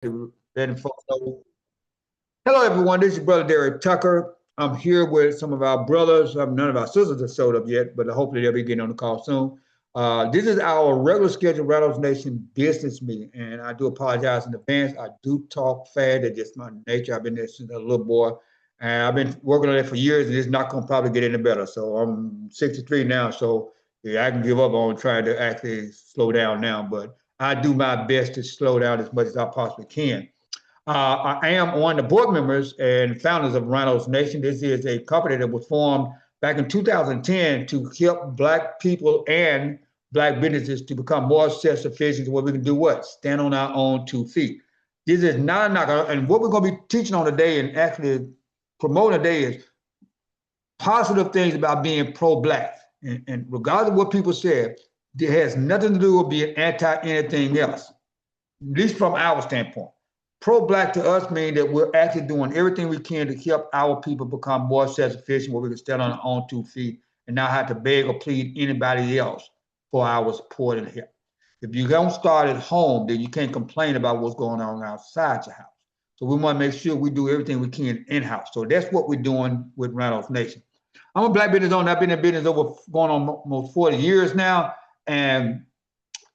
letting folks know. Hello, everyone. This is your brother Darrick Tucker. I'm here with some of our brothers. None of our sisters have showed up yet, but hopefully they'll be getting on the call soon. This is our regular scheduled Rattles Nation business meeting, and I do apologize in advance. I do talk fast. It's just my nature. I've been there since a little boy, and I've been working on it for years, and it's not going to probably get any better. So I'm 63 now, so yeah, I can give up on trying to actually slow down now, but I do my best to slow down as much as I possibly can. I am one of the board members and founders of Rhinos Nation. This is a company that was formed back in 2010 to help Black people and Black businesses to become more self-sufficient, where we can do what? Stand on our own 2 feet. This is not a knock. And what we're going to be teaching on today and actually promoting today is positive things about being pro-Black. And regardless of what people say, it has nothing to do with being anti anything else, at least from our standpoint. Pro-Black to us means that we're actually doing everything we can to help our people become more self-sufficient, where we can stand on our own 2 feet and not have to beg or plead anybody else for our support and help. If you don't start at home, then you can't complain about what's going on outside your house. So we want to make sure we do everything we can in-house. So that's what we're doing with Rhinos Nation. I'm a Black business owner. I've been in business over going on almost 40 years now, and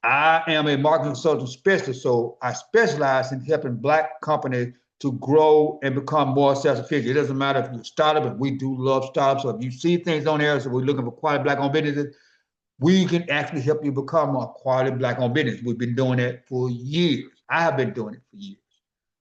I am a marketing consultant specialist, so I specialize in helping Black companies to grow and become more self-sufficient. It doesn't matter if you're a startup, and we do love startups. So if you see things on there, so we're looking for quality Black-owned businesses, we can actually help you become a quality Black-owned business. We've been doing that for years. I have been doing it for years.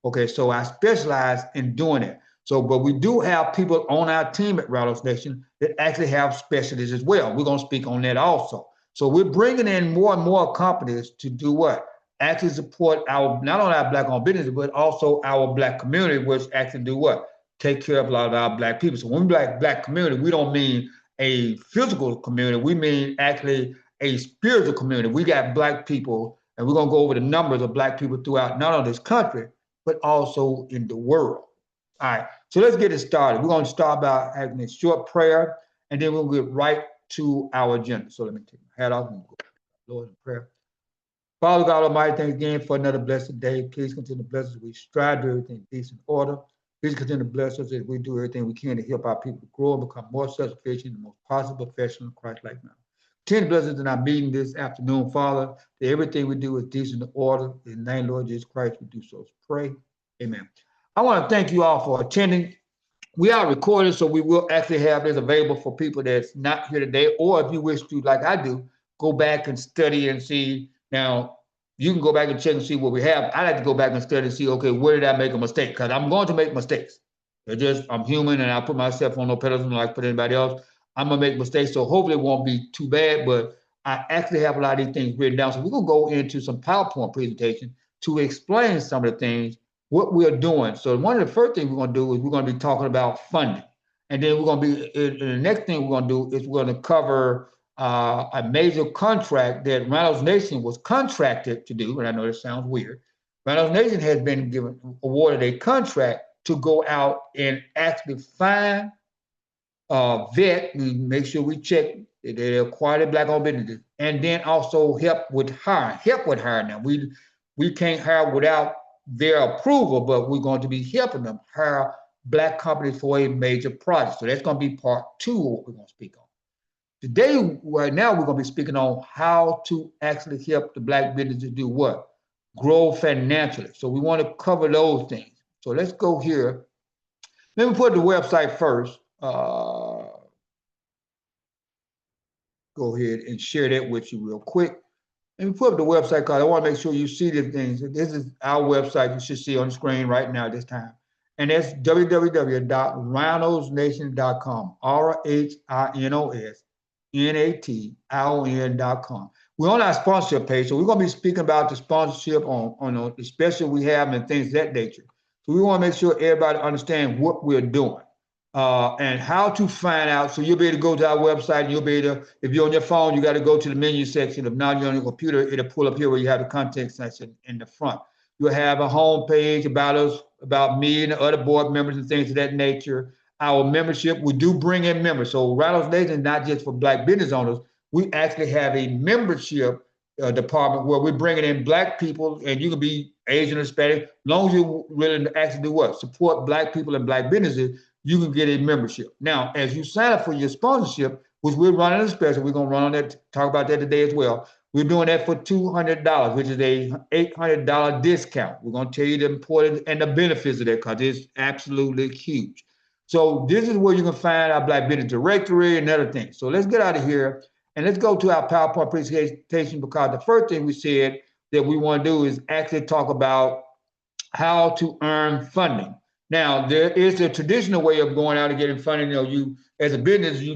Okay, so I specialize in doing it. So, but we do have people on our team at Rhinos Nation that actually have specialties as well. We're going to speak on that also. So we're bringing in more and more companies to do what? Actually support our, not only our Black-owned businesses, but also our Black community, which actually do what? Take care of a lot of our Black people. So when we Black community, we don't mean a physical community. We mean actually a spiritual community. We got Black people, and we're going to go over the numbers of Black people throughout not only this country, but also in the world. All right, so let's get it started. We're going to start by having a short prayer, and then we'll get right to our agenda. So let me take my hat off and go, Lord, in prayer. Father God Almighty, thanks again for another blessed day. Please continue to bless us as we strive to do everything in decent order. Please continue to bless us as we do everything we can to help our people to grow and become more self-sufficient in the most possible, professional, Christ-like manner. Continue to bless us in our meeting this afternoon, Father, that everything we do is decent order. In the name of Lord Jesus Christ, we do so. Pray. Amen. I want to thank you all for attending. We are recording, so we will actually have this available for people that's not here today, or if you wish to, like I do, go back and study and see. Now, you can go back and check and see what we have. I like to go back and study and see, okay, where did I make a mistake? Because I'm going to make mistakes. I'm human, and I put myself on no pedestal like put anybody else. I'm going to make mistakes, so hopefully it won't be too bad, but I actually have a lot of these things written down. So we're going to go into some PowerPoint presentation to explain some of the things what we're doing. So one of the first things we're going to do is we're going to be talking about funding. And then we're going to be, the next thing we're going to do is we're going to cover a major contract that Rhinos Nation was contracted to do. And I know this sounds weird. Rhinos Nation has been awarded a contract to go out and actually find, vet, and make sure we check that they're quality Black-owned businesses, and then also help with hiring. Now. We can't hire without their approval, but we're going to be helping them hire Black companies for a major project. So that's going to be part 2 of what we're going to speak on. Today, right now, we're going to be speaking on how to actually help the Black businesses do what? Grow financially. So we want to cover those things. So let's go here. Let me put the website first. Go ahead and share that with you real quick. Let me put up the website because I want to make sure you see the things. This is our website. You should see on the screen right now this time. And that's www.rhinosnation.com. RHINOSNATION.com. We're on our sponsorship page, so we're going to be speaking about the sponsorship on the special we have and things of that nature. So we want to make sure everybody understands what we're doing. And how to find out. So you'll be able to go to our website, and you'll be able to, if you're on your phone, you got to go to the menu section. If not, you're on your computer, it'll pull up here where you have the content section in the front. You'll have a home page about us, about me and the other board members and things of that nature. Our membership, we do bring in members. So Rhinos Nation is not just for Black business owners. We actually have a membership department where we're bringing in Black people, and you can be Asian or Hispanic, as long as you're willing to actually do what? Support Black people and Black businesses, you can get a membership. Now, as you sign up for your sponsorship, which we're running a special, we're going to run on that, talk about that today as well. We're doing that for $200, which is a $800 discount. We're going to tell you the importance and the benefits of that because it's absolutely huge. So this is where you can find our Black Business Directory and other things. So let's get out of here and let's go to our PowerPoint presentation, because the first thing we said that we want to do is actually talk about how to earn funding. Now, there is a traditional way of going out and getting funding. You know, you as a business, you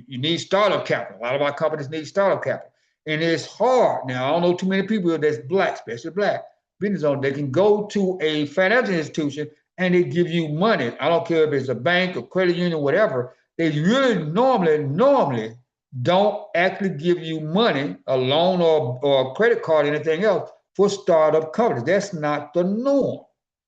need startup capital. A lot of our companies need startup capital. And it's hard. Now, I don't know too many people that's Black, especially Black business owners. They can go to a financial institution and they give you money. I don't care if it's a bank or credit union, whatever. They really normally don't actually give you money, a loan or a credit card, or anything else for startup companies. That's not the norm.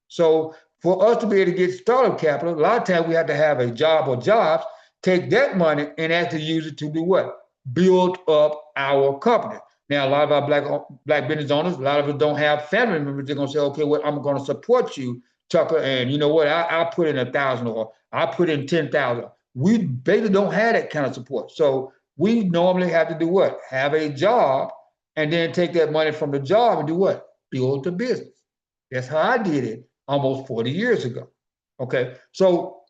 So for us to be able to get startup capital, a lot of times we have to have a job or jobs, take that money and actually use it to do what? Build up our company. Now, a lot of our black business owners, a lot of us don't have family members. They're going to say, okay, well, I'm going to support you, Tucker, and you know what? I'll put in 1,000 or I'll put in 10,000. We basically don't have that kind of support. So we normally have to do what? Have a job and then take that money from the job and do what? Build the business. That's how I did it almost 40 years ago. Okay, so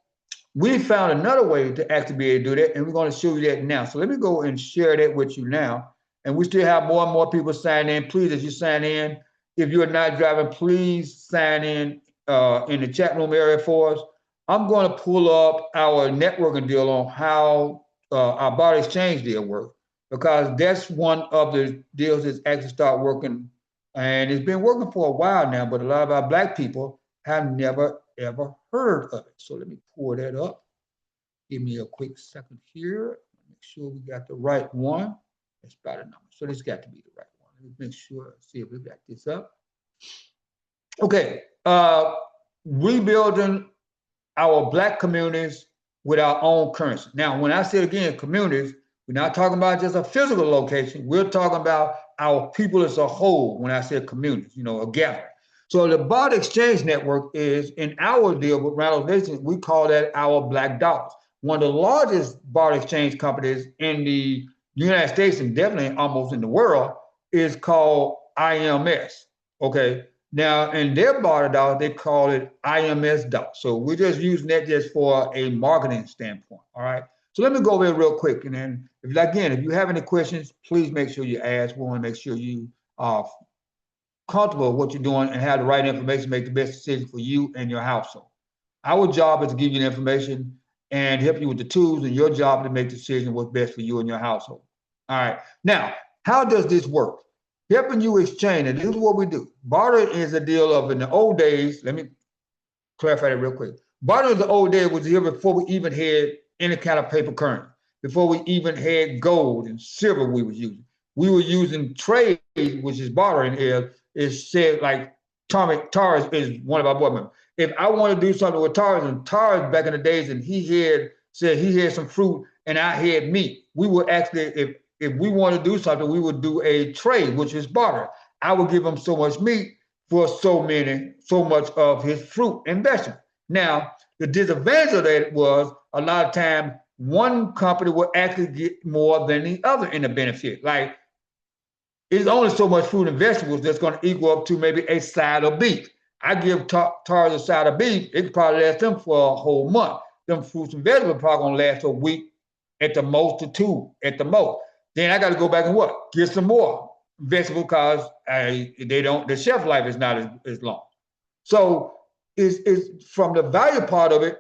we found another way to actually be able to do that, and we're going to show you that now. So let me go and share that with you now. And we still have more and more people sign in. Please, as you sign in, if you're not driving, please sign in the chat room area for us. I'm going to pull up our networking deal on how our barter exchange deal works, because that's one of the deals that's actually start working, and it's been working for a while now, but a lot of our Black people have never, ever heard of it. So let me pull that up. Give me a quick second here. Make sure we got the right one. That's about a number. So this got to be the right one. Let me make sure, see if we got this up. Okay, rebuilding our Black communities with our own currency. Now, when I say again, communities, we're not talking about just a physical location. We're talking about our people as a whole when I say communities, you know, a gathering. So the barter exchange network is, in our deal with Rhinos Nation, we call that our Black dollars. One of the largest barter exchange companies in the United States, and definitely almost in the world, is called IMS. Okay. Now, in their barter dollars, they call it IMS dollars. So we're just using that just for a marketing standpoint. All right. So let me go over it real quick. And then, if you have any questions, please make sure you ask. We want to make sure you are comfortable with what you're doing and have the right information to make the best decision for you and your household. Our job is to give you the information and help you with the tools, and your job to make the decision what's best for you and your household. All right. Now, how does this work? Helping you exchange, and this is what we do. Barter is a deal of, in the old days, let me clarify that real quick. Barter in the old days was here before we even had any kind of paper currency, before we even had gold and silver we were using. We were using trade, which is bartering, is said like Taurus is one of our board members. If I want to do something with Taurus, and Taurus back in the days, and he had some fruit and I had meat, we would actually, if we want to do something, we would do a trade, which is barter. I would give him so much meat for so much of his fruit and vegetables. Now, the disadvantage of that was a lot of times one company would actually get more than the other in the benefit. Like, it's only so much fruit and vegetables that's going to equal up to maybe a side of beef. I give Taurus a side of beef, it could probably last them for a whole month. Them fruits and vegetables are probably going to last a week at the most, to 2 at the most. Then I got to go back and what? Get some more vegetables, because the shelf life is not as long. So it's from the value part of it,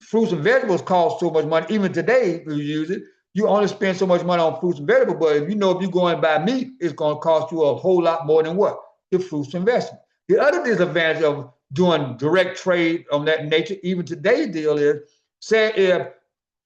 fruits and vegetables cost so much money. Even today, if you use it, you only spend so much money on fruits and vegetables. But if you go and buy meat, it's going to cost you a whole lot more than what? The fruits and vegetables. The other disadvantage of doing direct trade on that nature, even today's deal, is, say if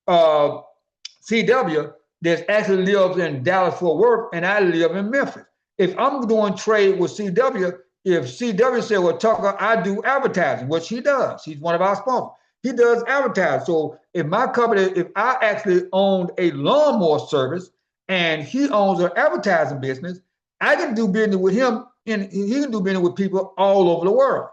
CW that actually lives in Dallas Fort Worth and I live in Memphis. If I'm doing trade with CW, if CW said, well, Tucker, I do advertising, which he does. He's one of our sponsors. He does advertise. So if my company, if I actually owned a lawnmower service and he owns an advertising business, I can do business with him, and he can do business with people all over the world.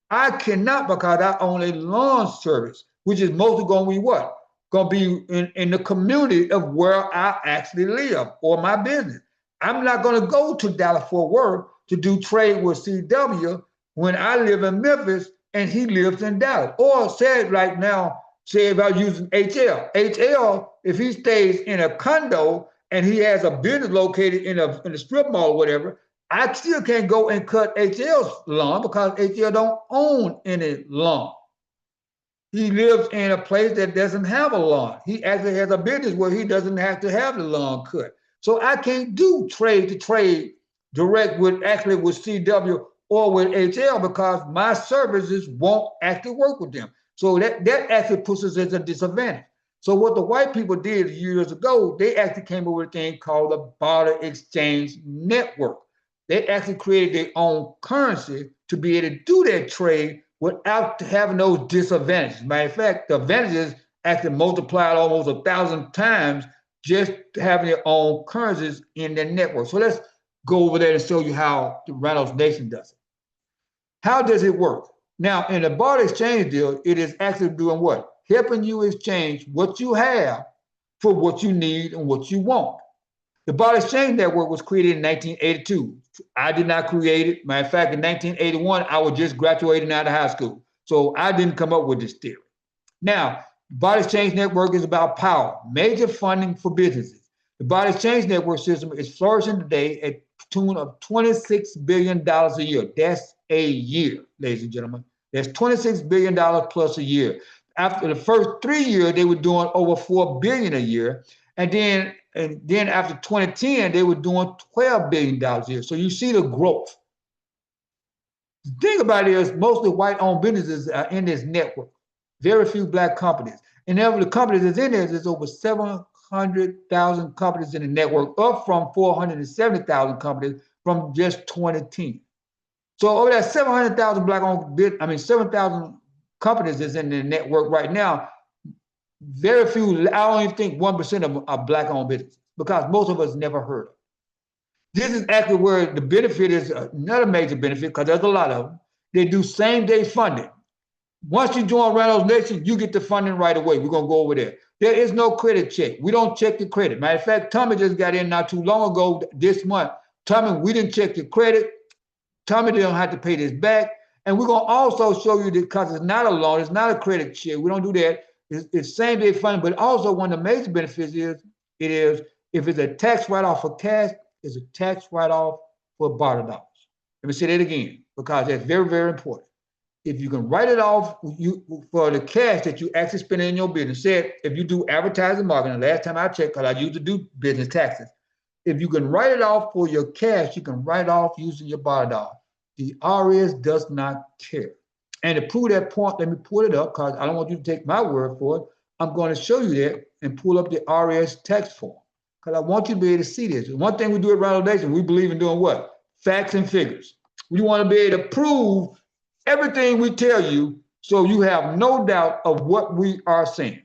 I cannot because I own a lawn service, which is mostly going to be what? Going to be in the community of where I actually live or my business. I'm not going to go to Dallas Fort Worth to do trade with CW when I live in Memphis and he lives in Dallas. Or say right now, say if I was using HL, if he stays in a condo and he has a business located in a strip mall or whatever, I still can't go and cut HL's lawn because HL don't own any lawn. He lives in a place that doesn't have a lawn. He actually has a business where he doesn't have to have the lawn cut. So I can't do trade to trade direct with CW or with HL because my services won't actually work with them. So that actually puts us at a disadvantage. So what the white people did years ago, they actually came up with a thing called the Barter Exchange Network. They actually created their own currency to be able to do that trade without having those disadvantages. Matter of fact, the advantages actually multiplied almost 1,000 times just having their own currencies in their network. So let's go over there and show you how the Rhinos Nation does it. How does it work? Now, in the barter exchange deal, it is actually doing what? Helping you exchange what you have for what you need and what you want. The barter exchange network was created in 1982. I did not create it. Matter of fact, in 1981, I was just graduating out of high school. So I didn't come up with this theory. Now, the barter exchange network is about power, major funding for businesses. The barter exchange network system is flourishing today at tune of $26 billion a year. That's a year, ladies and gentlemen. That's $26 billion plus a year. After the first 3 years, they were doing over $4 billion a year. And then after 2010, they were doing $12 billion a year. So you see the growth. The thing about it is mostly white-owned businesses are in this network. Very few black companies. And of the companies that's in there, there's over 700,000 companies in the network, up from 470,000 companies from just 2010. So over that 700,000 black-owned, 7,000 companies that's in the network right now. Very few, I don't even think 1% of them are black-owned businesses because most of us never heard of it. This is actually where the benefit is another major benefit because there's a lot of them. They do same-day funding. Once you join Rhinos Nation, you get the funding right away. We're going to go over there. There is no credit check. We don't check the credit. Matter of fact, Tommy just got in not too long ago this month. Tommy, we didn't check the credit. Tommy didn't have to pay this back. And we're going to also show you that because it's not a loan, it's not a credit check. We don't do that. It's same-day funding, but also one of the major benefits is if it's a tax write-off for cash, it's a tax write-off for barter dollars. Let me say that again because that's very, very important. If you can write it off for the cash that you actually spend in your business, say if you do advertising marketing, last time I checked, because I used to do business taxes, if you can write it off for your cash, you can write off using your barter dollar. The IRS does not care. And to prove that point, let me pull it up because I don't want you to take my word for it. I'm going to show you that and pull up the IRS tax form because I want you to be able to see this. One thing we do at Rhinos Nation, we believe in doing what? Facts and figures. We want to be able to prove everything we tell you so you have no doubt of what we are saying.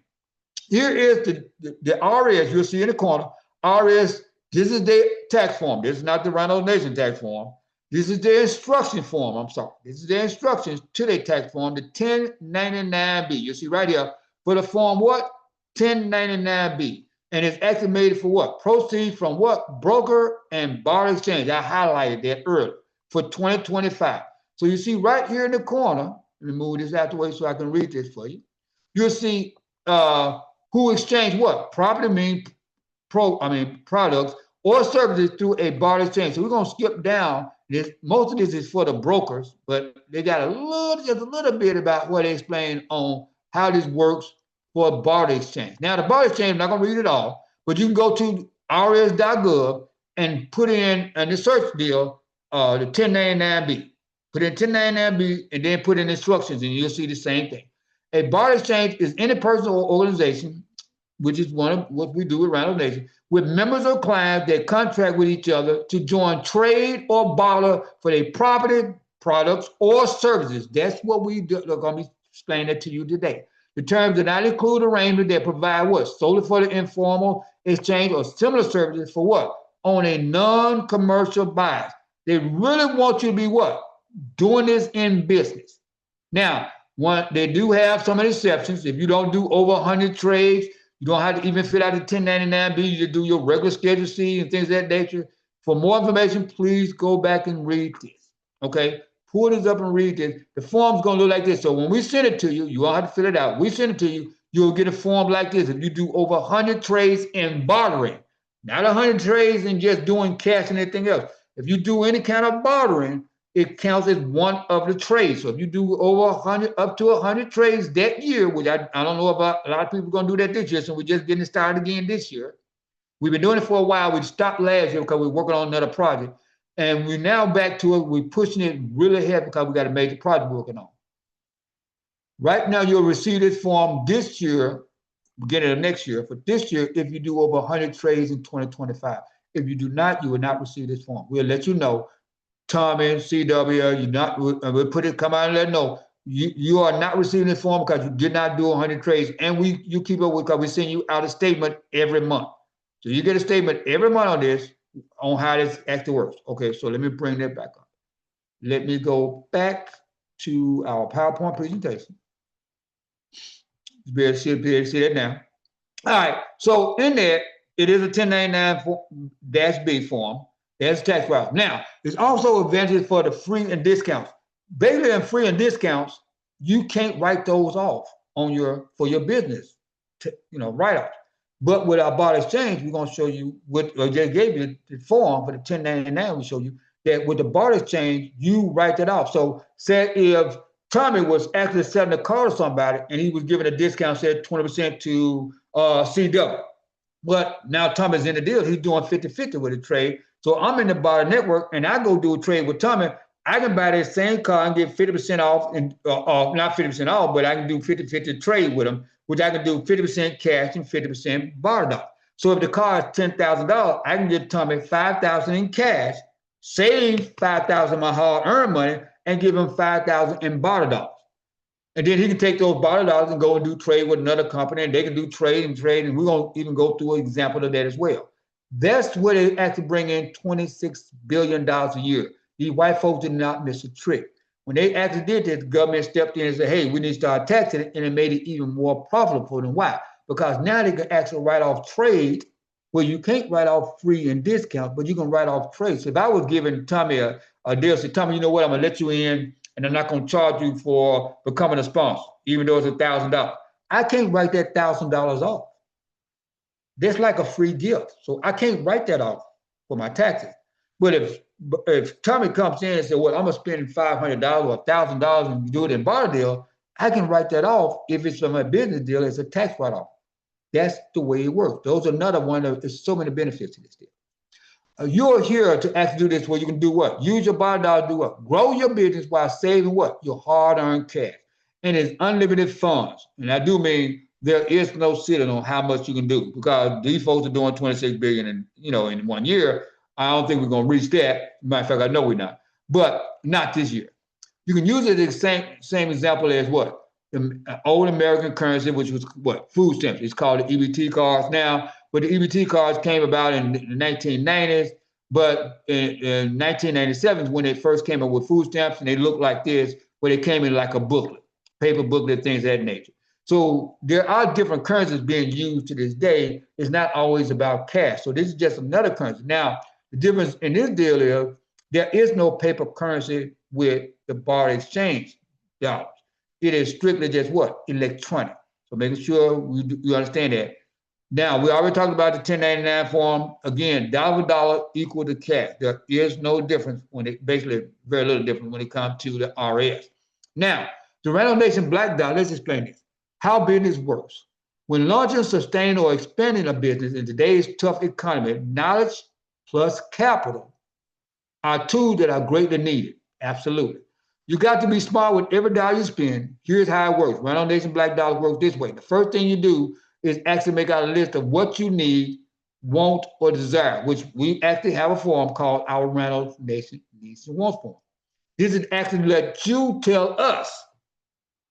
Here is the IRS. You'll see in the corner. IRS, this is their tax form. This is not the Rhinos Nation tax form. This is their instruction form. I'm sorry. This is their instructions to their tax form, the 1099B. You see right here for the form what? 1099B. And it's estimated for what? Proceeds from what? Broker and barter exchange. I highlighted that earlier for 2025. So you see right here in the corner, let me move this out the way so I can read this for you. You'll see who exchanged what? Property means products or services through a barter exchange. So we're going to skip down. Most of this is for the brokers, but they got just a little bit about what they explain on how this works for a barter exchange. Now, the barter exchange, I'm not going to read it all, but you can go to irs.gov and put in the search deal, the 1099B. Put in 1099B and then put in instructions, and you'll see the same thing. A barter exchange is any person or organization, which is one of what we do at Rhinos Nation, with members or clients that contract with each other to join trade or barter for their property, products, or services. That's what we do. We're going to be explaining that to you today. The terms do not include arrangements that provide what? Solely for the informal exchange, or similar services for what? On a non-commercial bias. They really want you to be what? Doing this in business. Now, they do have some exceptions. If you don't do over 100 trades, you don't have to even fill out the 1099-B. You just do your regular Schedule C and things of that nature. For more information, please go back and read this. Okay? Pull this up and read this. The form's going to look like this. So when we send it to you, you won't have to fill it out. We send it to you, you'll get a form like this. If you do over 100 trades in bartering, not 100 trades and just doing cash and anything else. If you do any kind of bartering, it counts as one of the trades. So if you do over 100, up to 100 trades that year, which I don't know about, a lot of people are going to do that this year, so we're just getting started again this year. We've been doing it for a while. We stopped last year because we're working on another project. And we're now back to it. We're pushing it really heavy because we got a major project we're working on. Right now, you'll receive this form this year, beginning of next year, for this year, if you do over 100 trades in 2025. If you do not, you will not receive this form. We'll let you know. Tommy, CW, you're not, we'll put it, come out and let know. You are not receiving this form because you did not do 100 trades. And you keep up with, because we send you out a statement every month. So you get a statement every month on this, on how this actually works. Okay, so let me bring that back up. Let me go back to our PowerPoint presentation. You'll be able to see that now. All right, so in there, it is a 1099-B form. There's tax write-off. Now, there's also advantages for the free and discounts. Basically, in free and discounts, you can't write those off on for your business, write-offs. But with our barter exchange, we're going to show you what I just gave you the form for the 1099. We show you that with the barter exchange, you write that off. So, say if Tommy was actually selling a car to somebody and he was giving a discount, say 20% to CW. But now Tommy's in the deal. He's doing 50-50 with the trade. So I'm in the barter network and I go do a trade with Tommy. I can buy that same car and get 50% off, and not 50% off, but I can do 50-50 trade with him, which I can do 50% cash and 50% bartered off. So if the car is $10,000, I can give Tommy $5,000 in cash, save $5,000 of my hard-earned money, and give him $5,000 in bartered off. And then he can take those bartered dollars and go and do trade with another company, and they can do trade, and we're going to even go through an example of that as well. That's where they actually bring in $26 billion a year. These white folks did not miss a trick. When they actually did this, the government stepped in and said, hey, we need to start taxing it, and it made it even more profitable for them. Why? Because now they can actually write off trade where you can't write off free and discount, but you can write off trade. So if I was giving Tommy a deal, say, Tommy, you know what, I'm going to let you in, and I'm not going to charge you for becoming a sponsor, even though it's $1,000. I can't write that $1,000 off. That's like a free gift. So I can't write that off for my taxes. But if Tommy comes in and says, well, I'm going to spend $500 or $1,000 and do it in barter deal, I can write that off if it's from a business deal. It's a tax write-off. That's the way it works. Those are another one. There's so many benefits to this deal. You're here to actually do this where you can do what? Use your barter dollar to do what? Grow your business while saving what? Your hard-earned cash. And it's unlimited funds. And I do mean there is no ceiling on how much you can do, because these folks are doing $26 billion in 1 year. I don't think we're going to reach that. Matter of fact, I know we're not. But not this year. You can use it as the same example as what? The old American currency, which was what? Food stamps. It's called the EBT cards now. But the EBT cards came about in the 1990s. But in 1997 is when they first came up with food stamps, and they looked like this, but they came in like a booklet, paper booklet, things of that nature. So there are different currencies being used to this day. It's not always about cash. So this is just another currency. Now, the difference in this deal is there is no paper currency with the barter exchange dollars. It is strictly just what? Electronic. So making sure you understand that. Now, we already talked about the 1099 form. Again, dollar for dollar equal to cash. There is no difference basically very little difference when it comes to the RS. Now, the Rhinos Nation Black Dollar, let's explain this. How business works. When launching, sustaining, or expanding a business in today's tough economy, knowledge plus capital are tools that are greatly needed. Absolutely. You got to be smart with every dollar you spend. Here's how it works. Rhinos Nation Black Dollar works this way. The first thing you do is actually make out a list of what you need, want, or desire, which we actually have a form called our Rhinos Nation Needs and Wants form. This is actually let you tell us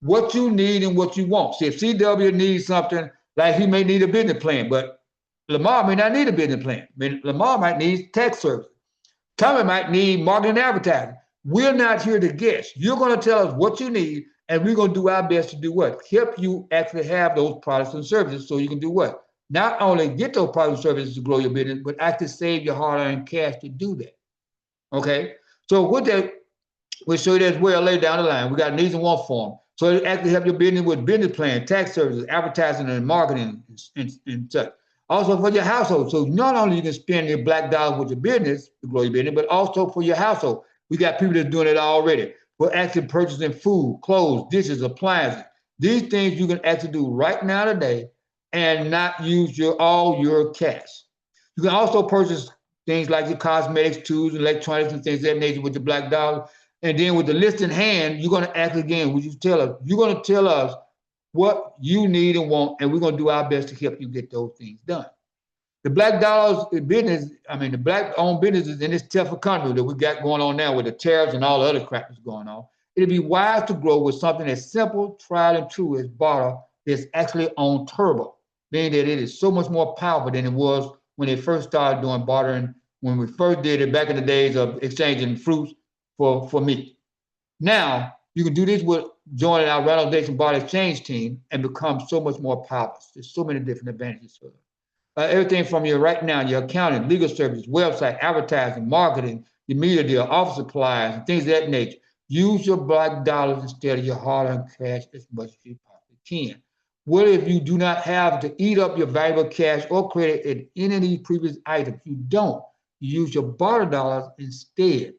what you need and what you want. See, if CW needs something, like he may need a business plan, but Lamar may not need a business plan. I mean, Lamar might need tech service. Tommy might need marketing and advertising. We're not here to guess. You're going to tell us what you need, and we're going to do our best to do what? Help you actually have those products and services so you can do what? Not only get those products and services to grow your business, but actually save your hard-earned cash to do that. Okay? So with that, we'll show you that as well later down the line. We got needs and wants form. So it actually help your business with business plan, tax services, advertising, and marketing, and such. Also for your household. So not only you can spend your black dollars with your business to grow your business, but also for your household. We got people that's doing it already. We're actually purchasing food, clothes, dishes, appliances. These things you can actually do right now today and not use all your cash. You can also purchase things like your cosmetics, tools, electronics, and things of that nature with the black dollar. And then with the list in hand, you're going to act again. What you tell us, you're going to tell us what you need and want, and we're going to do our best to help you get those things done. The black dollars business, the black-owned businesses in this tough economy that we got going on now with the tariffs and all the other crap that's going on, it'd be wise to grow with something that's simple, tried and true as barter that's actually on turbo, meaning that it is so much more powerful than it was when they first started doing bartering, when we first did it back in the days of exchanging fruits for meat. Now, you can do this with joining our Rhinos Nation Barter Exchange team and become so much more powerful. There's so many different advantages for them. Everything from your right now, your accounting, legal services, website, advertising, marketing, your media deal, office supplies, and things of that nature. Use your black dollars instead of your hard-earned cash as much as you possibly can. What if you do not have to eat up your valuable cash or credit in any of these previous items? You don't. You use your barter dollars instead.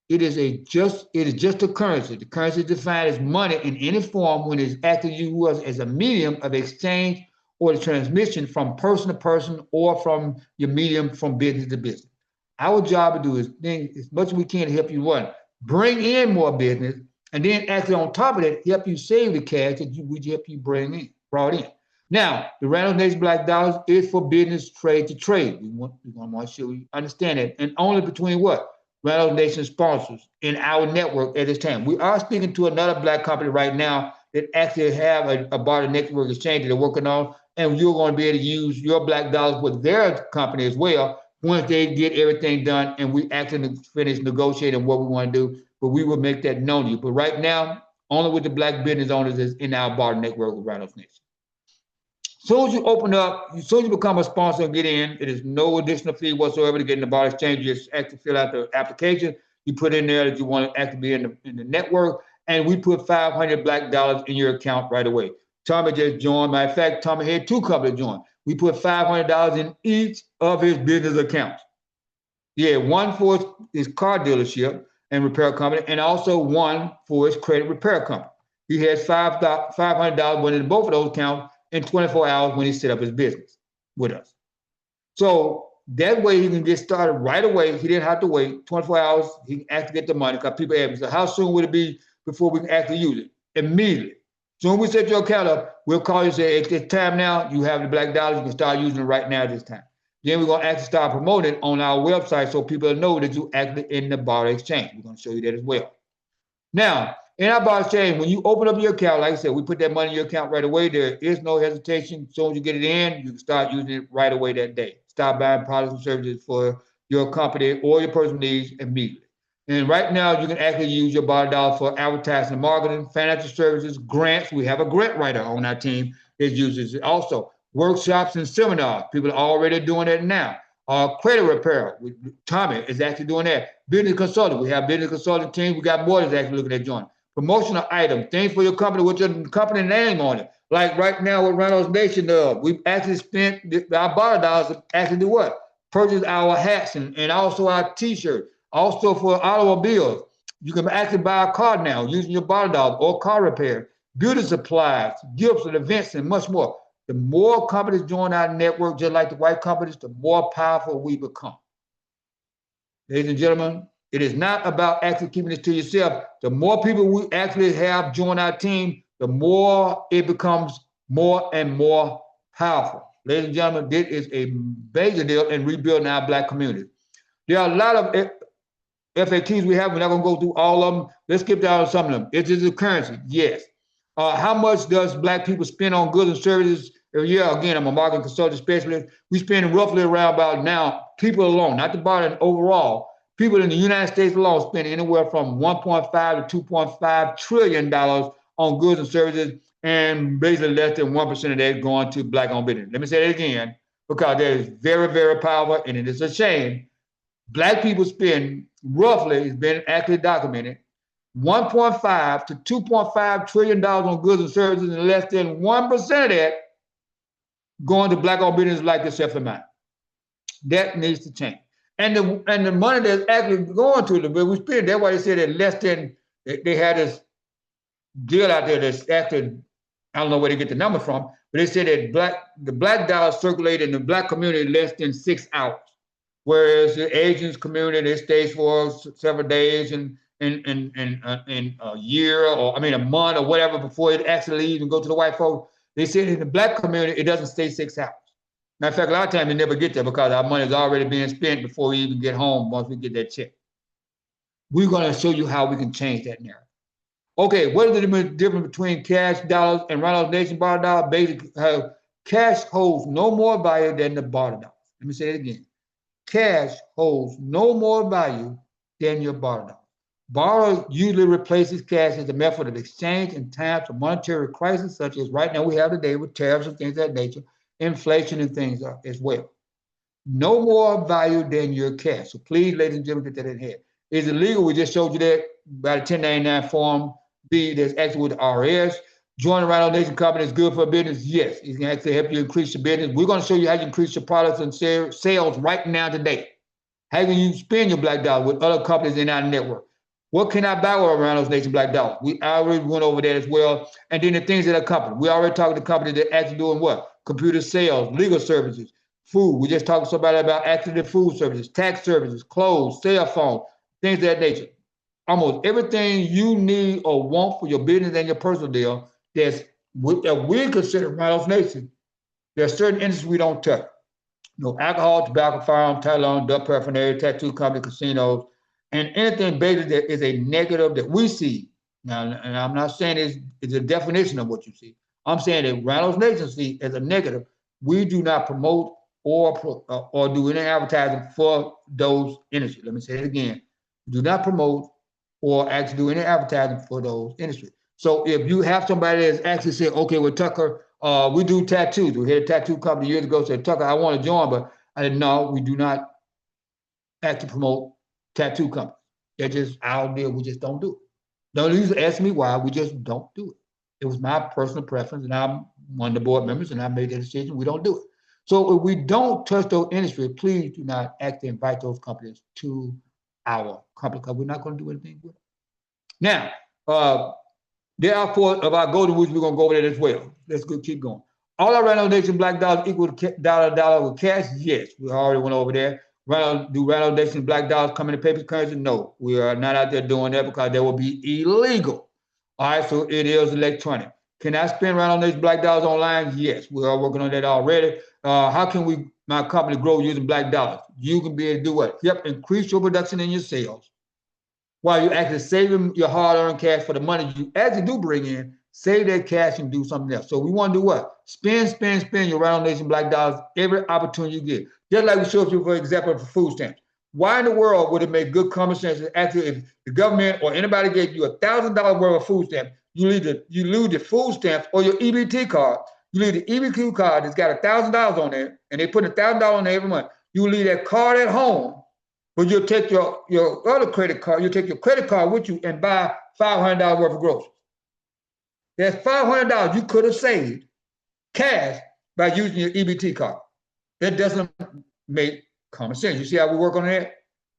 It is just a currency. The currency is defined as money in any form when it's actually used as a medium of exchange or the transmission from person to person or from your medium from business to business. Our job to do is as much as we can to help you run, bring in more business, and then actually on top of that, help you save the cash that we help you brought in. Now, the Rhinos Nation Black Dollars is for business trade to trade. We want to make sure we understand that, and only between what? Rhinos Nation sponsors in our network at this time. We are speaking to another black company right now that actually have a barter network exchange that they're working on, and you're going to be able to use your black dollars with their company as well once they get everything done and we actually finish negotiating what we want to do, but we will make that known to you. But right now, only with the black business owners is in our barter network with Rhinos Nation. As soon as you open up, as soon as you become a sponsor and get in, it is no additional fee whatsoever to get in the barter exchange. You just actually fill out the application. You put in there that you want to actually be in the network, and we put $500 black dollars in your account right away. Tommy just joined. Matter of fact, Tommy had two companies join. We put $500 in each of his business accounts. Yeah, one for his car dealership and repair company, and also one for his credit repair company. He has $500 went in both of those accounts in 24 hours when he set up his business with us. So that way he can get started right away. He didn't have to wait 24 hours. He can actually get the money because people ask me, so how soon would it be before we can actually use it? Immediately. So when we set your account up, we'll call you and say, at this time now, you have the black dollars. You can start using it right now at this time. Then we're going to actually start promoting it on our website so people know that you're actually in the barter exchange. We're going to show you that as well. Now, in our barter exchange, when you open up your account, like I said, we put that money in your account right away. There is no hesitation. As soon as you get it in, you can start using it right away that day. Start buying products and services for your company or your personal needs immediately. And right now, you can actually use your barter dollar for advertising and marketing, financial services, grants. We have a grant writer on our team that uses it also. Workshops and seminars. People are already doing that now. Credit repair. Tommy is actually doing that. Business consulting. We have business consulting team. We got more that's actually looking at joining. Promotional items, things for your company with your company name on it. Like right now with Rhinos Nation, we've actually spent our barter dollars to actually do what? Purchase our hats and also our t-shirts. Also for automobiles, you can actually buy a car now using your barter dollars or car repair, beauty supplies, gifts and events, and much more. The more companies join our network, just like the white companies, the more powerful we become. Ladies and gentlemen, it is not about actually keeping this to yourself. The more people we actually have join our team, the more it becomes more and more powerful. Ladies and gentlemen, this is a major deal in rebuilding our black community. There are a lot of FAQs we have. We're not going to go through all of them. Let's skip down to some of them. Is it a currency? Yes. How much does black people spend on goods and services Yeah, again, I'm a marketing consultant specialist. We spend roughly around about now, people alone, not the bottom overall, people in the United States alone spend anywhere from 1.5 to 2.5 trillion dollars on goods and services, and basically less than 1% of that going to black-owned business. Let me say that again, because that is very, very powerful, and it is a shame. Black people spend roughly, it's been actually documented, 1.5 to 2.5 trillion dollars on goods and services, and less than 1% of that going to black-owned businesses like yourself and mine. That needs to change. And the money that's actually going to the bill we spend, that's why they said that less than, they had this deal out there that's actually, I don't know where they get the number from, but they said that the black dollar circulated in the black community less than 6 hours, whereas the Asians community, they stays for several days and a year, or I mean a month or whatever before it actually leaves and go to the white folks. They said in the black community, it doesn't stay 6 hours. Matter of fact, a lot of times we never get there because our money is already being spent before we even get home once we get that check. We're going to show you how we can change that narrative. Okay, what is the difference between cash dollars and Rhinos Nation barter dollar? Basically, cash holds no more value than the barter dollar. Let me say it again. Cash holds no more value than your barter dollar. Barter usually replaces cash as a method of exchange in times of monetary crisis, such as right now we have today with tariffs and things of that nature, inflation and things as well. No more value than your cash. So please, ladies and gentlemen, get that in here. Is it legal? We just showed you that by the 1099 form B that's actually with the RS. Join the Rhino Nation company is good for business. Yes, it's going to actually help you increase your business. We're going to show you how you increase your products and sales right now today. How can you spend your black dollar with other companies in our network? What can I buy with Rhinos Nation black dollar? We already went over that as well. And then the things that are company. We already talked to companies that actually doing what? Computer sales, legal services, food. We just talked to somebody about actually food services, tax services, clothes, cell phone, things of that nature. Almost everything you need or want for your business and your personal deal that we consider Rhinos Nation. There's certain industries we don't touch. No alcohol, tobacco, firearm, Thailand, drug paraphernalia, tattoo company, casinos, and anything basically that is a negative that we see. Now, and I'm not saying it's a definition of what you see. I'm saying that Rhinos Nation see as a negative. We do not promote or do any advertising for those industries. Let me say it again. We do not promote or actually do any advertising for those industries. So if you have somebody that's actually saying, okay, well, Tucker, we do tattoos. We had a tattoo company years ago said, Tucker, I want to join, but I didn't know we do not actually promote tattoo companies. That's just our deal. We just don't do it. Don't usually ask me why. We just don't do it. It was my personal preference, and I'm one of the board members, and I made that decision. We don't do it. So if we don't touch those industries, please do not actually invite those companies to our company because we're not going to do anything with it. Now, there are 4 of our golden rules. We're going to go over that as well. Let's go keep going. All our Rhino Nation black dollars equal to dollar with cash? Yes, we already went over there. Do Rhino Nation black dollars come in the paper currency? No, we are not out there doing that because that will be illegal. All right, so it is electronic. Can I spend Rhino Nation black dollars online? Yes, we are working on that already. How can my company grow using black dollars? You can be able to do what? Yep, increase your production and your sales while you're actually saving your hard-earned cash for the money you actually do bring in. Save that cash and do something else. So we want to do what? Spend your Rhino Nation black dollars every opportunity you get. Just like we showed you, for example, for food stamps. Why in the world would it make good common sense actually if the government or anybody gave you $1,000 worth of food stamps, you lose the food stamps or your EBT card. You leave the EBT card that's got $1,000 on there, and they put $1,000 on there every month. You leave that card at home, but you'll take your other credit card, you'll take your credit card with you and buy $500 worth of groceries. That's $500 you could have saved cash by using your EBT card. That doesn't make common sense. You see how we work on that?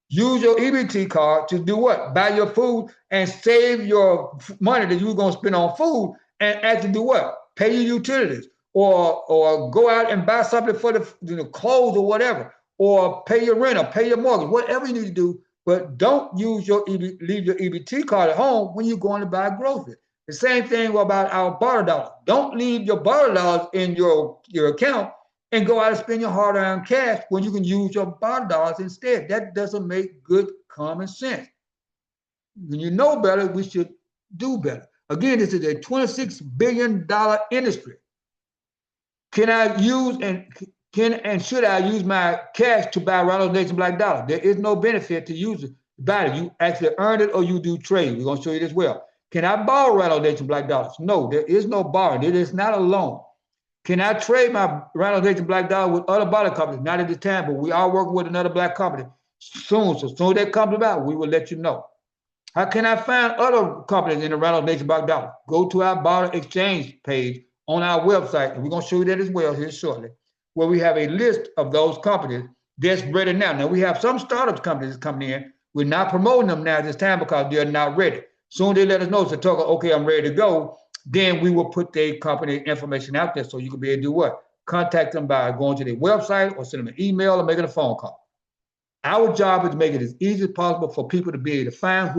Use your EBT card to do what? Buy your food and save your money that you're going to spend on food and actually do what? Pay your utilities or go out and buy something for the clothes or whatever, or pay your rent or pay your mortgage, whatever you need to do. But don't leave your EBT card at home when you're going to buy groceries. The same thing about our barter dollars. Don't leave your barter dollars in your account and go out and spend your hard-earned cash when you can use your barter dollars instead. That doesn't make good common sense. When you know better, we should do better. Again, this is a $26 billion industry. Can I use and should I use my cash to buy Rhinos Nation Black Dollar? There is no benefit to use it. Buy it. You actually earn it or you do trade. We're gonna show you this well. Can I borrow Rhinos Nation Black Dollars? No, there is no borrowing. It is not a loan. Can I trade my Rhinos Nation Black Dollar with other bottle companies? Not at the time, but we are working with another black company soon. So soon that comes about, we will let you know. How can I find other companies in the Rhinos Nation Black Dollar? Go to our bottle exchange page on our website, and we're going to show you that as well here shortly, where we have a list of those companies that's ready now. Now, we have some startups companies coming in. We're not promoting them now at this time because they're not ready. Soon they let us know, so talk, okay, I'm ready to go. Then we will put their company information out there so you can be able to do what? Contact them by going to their website or send them an email or making a phone call. Our job is to make it as easy as possible for people to be able to find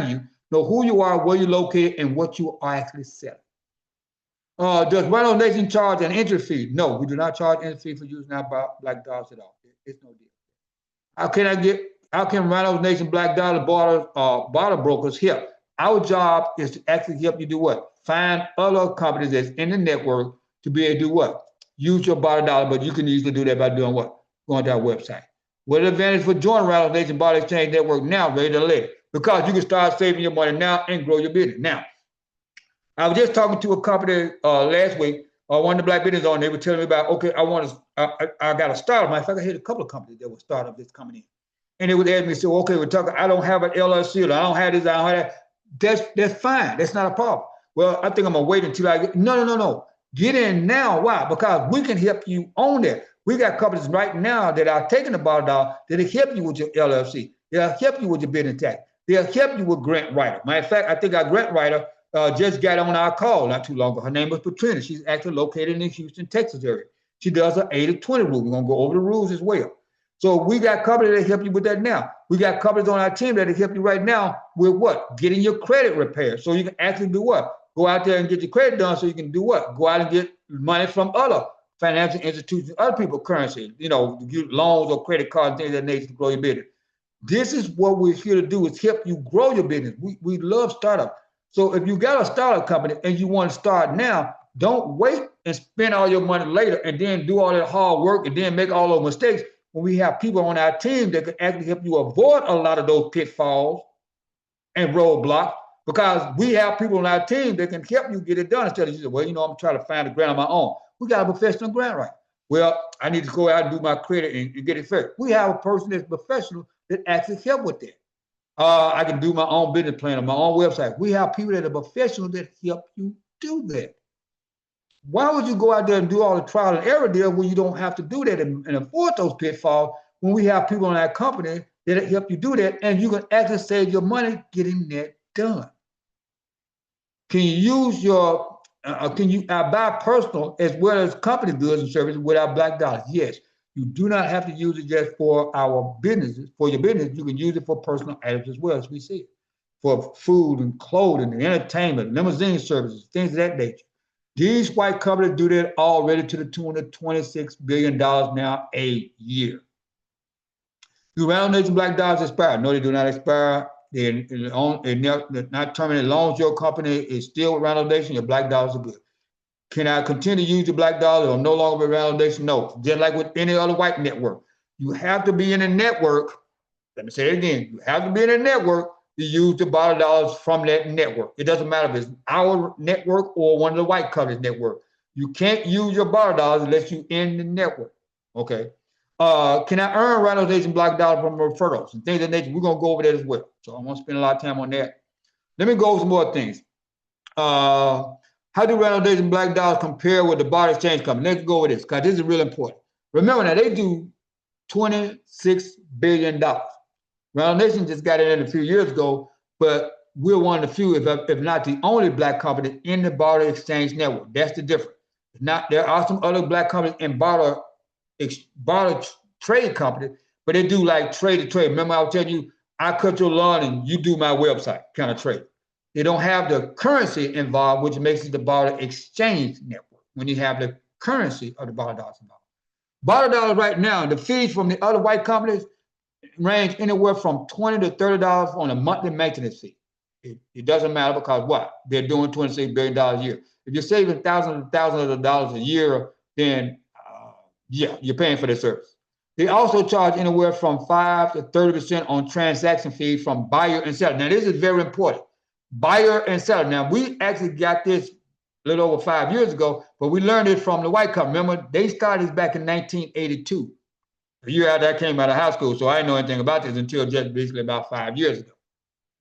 you, know who you are, where you're located, and what you are actually selling. Does Rhinos Nation charge an entry fee? No, we do not charge entry fee for using our black dollars at all. It's no deal. How can Rhinos Nation Black Dollar bottle brokers help? Our job is to actually help you do what? Find other companies that's in the network to be able to do what? Use your bottle dollar, but you can easily do that by doing what? Going to our website. What advantage for joining Rhinos Nation Bottle Exchange Network now, ready to later? Because you can start saving your money now and grow your business. Now, I was just talking to a company last week, one of the black business owners. They were telling me about, okay, I got a startup. Matter of fact, I had a couple of companies that were startups that's coming in. And they would ask me, so, okay, we're talking, I don't have an LLC, or I don't have this, I don't have that. That's fine. That's not a problem. Well, I think I'm going to wait until I get, no. Get in now. Why? Because we can help you on that. We got companies right now that are taking the bottle down that'll help you with your LLC. They'll help you with your business tax. They'll help you with grant writer. Matter of fact, I think our grant writer just got on our call not too long ago. Her name is Patrina. She's actually located in the Houston, Texas area. She does an 80-20 rule. We're going to go over the rules as well. So we got companies that help you with that now. We got companies on our team that help you right now with what? Getting your credit repaired. So you can actually do what? Go out there and get your credit done so you can do what? Go out and get money from other financial institutions, other people, currency, get loans or credit cards, things that nature to grow your business. This is what we're here to do, is help you grow your business. We love startup. So if you got a startup company and you want to start now, don't wait and spend all your money later and then do all that hard work and then make all those mistakes when we have people on our team that can actually help you avoid a lot of those pitfalls and roadblocks, because we have people on our team that can help you get it done instead of you say, well, I'm trying to find a grant on my own. We got a professional grant writer. Well, I need to go out and do my credit and get it fixed. We have a person that's professional that actually help with that. I can do my own business plan on my own website. We have people that are professional that help you do that. Why would you go out there and do all the trial and error deal when you don't have to do that and avoid those pitfalls when we have people in our company that help you do that, and you can actually save your money getting that done? Can you use your, can you buy personal as well as company goods and services without black dollars? Yes. You do not have to use it just for our businesses, for your business. You can use it for personal items as well, as we see, for food and clothing and entertainment, limousine services, things of that nature. These white companies do that already to the tune of $26 billion now a year. Do Rhinos Nation Black Dollars expire? No, they do not expire. They're not terminated. As long as your company is still with Rhinos Nation, your black dollars are good. Can I continue to use the black dollar or no longer with Rhinos Nation? No. Just like with any other white network. You have to be in a network. Let me say it again. You have to be in a network to use the bottle dollars from that network. It doesn't matter if it's our network or one of the white companies' network. You can't use your bottle dollars unless you're in the network. Okay. Can I earn Rhinos Nation Black Dollar from referrals and things of that nature? We're going to go over that as well. So I won't spend a lot of time on that. Let me go over some more things. How do Rhinos Nation Black Dollars compare with the bottle exchange company? Let's go with this, because this is really important. Remember now, they do $26 billion. Rhinos Nation just got it in a few years ago, but we're one of the few, if not the only black company in the bottle exchange network. That's the difference. There are some other black companies in bottle trade companies, but they do like trade to trade. Remember, I was telling you, I cut your lawn and you do my website kind of trade. They don't have the currency involved, which makes it the bottle exchange network when you have the currency of the bottle dollars involved. Bottle dollars right now, the fees from the other white companies range anywhere from $20 to $30 on a monthly maintenance fee. It doesn't matter because what? They're doing $26 billion a year. If you're saving thousands of dollars a year then yeah, you're paying for the service. They also charge anywhere from 5 to 30% on transaction fees from buyer and seller. Now, this is very important. Buyer and seller. Now, we actually got this a little over 5 years ago, but we learned it from the white company. Remember, they started this back in 1982, the year after I came out of high school. So I didn't know anything about this until just basically about 5 years ago.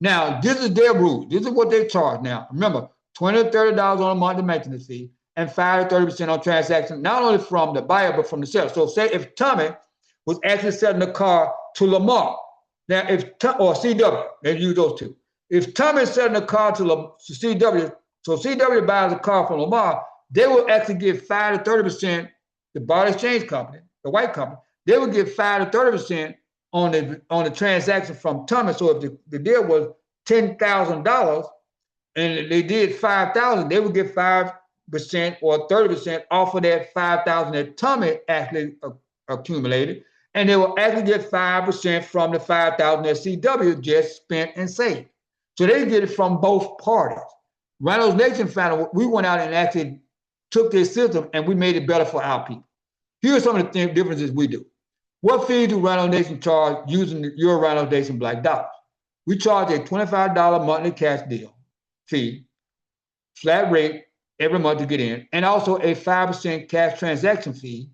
Now, this is their rule. This is what they charge now. Remember, $20 to $30 on a monthly maintenance fee and 5 to 30% on transactions, not only from the buyer, but from the seller. So say if Tommy was actually selling the car to Lamar, now or CW, they use those two. If Tommy is selling the car to CW, so CW buys a car from Lamar, they will actually give 5 to 30%, the bar exchange company, the white company, they will give 5 to 30% on the transaction from Tommy. So if the deal was $10,000 and they did 5,000, they would get 5% or 30% off of that 5,000 that Tommy actually accumulated, and they will actually get 5% from the 5,000 that CW just spent and saved. So they get it from both parties. Rhinos Nation found we went out and actually took this system and we made it better for our people. Here are some of the differences we do. What fee do Rhinos Nation charge using your Rhinos Nation Black Dollars? We charge a $25 monthly cash deal fee, flat rate every month to get in, and also a 5% cash transaction fee,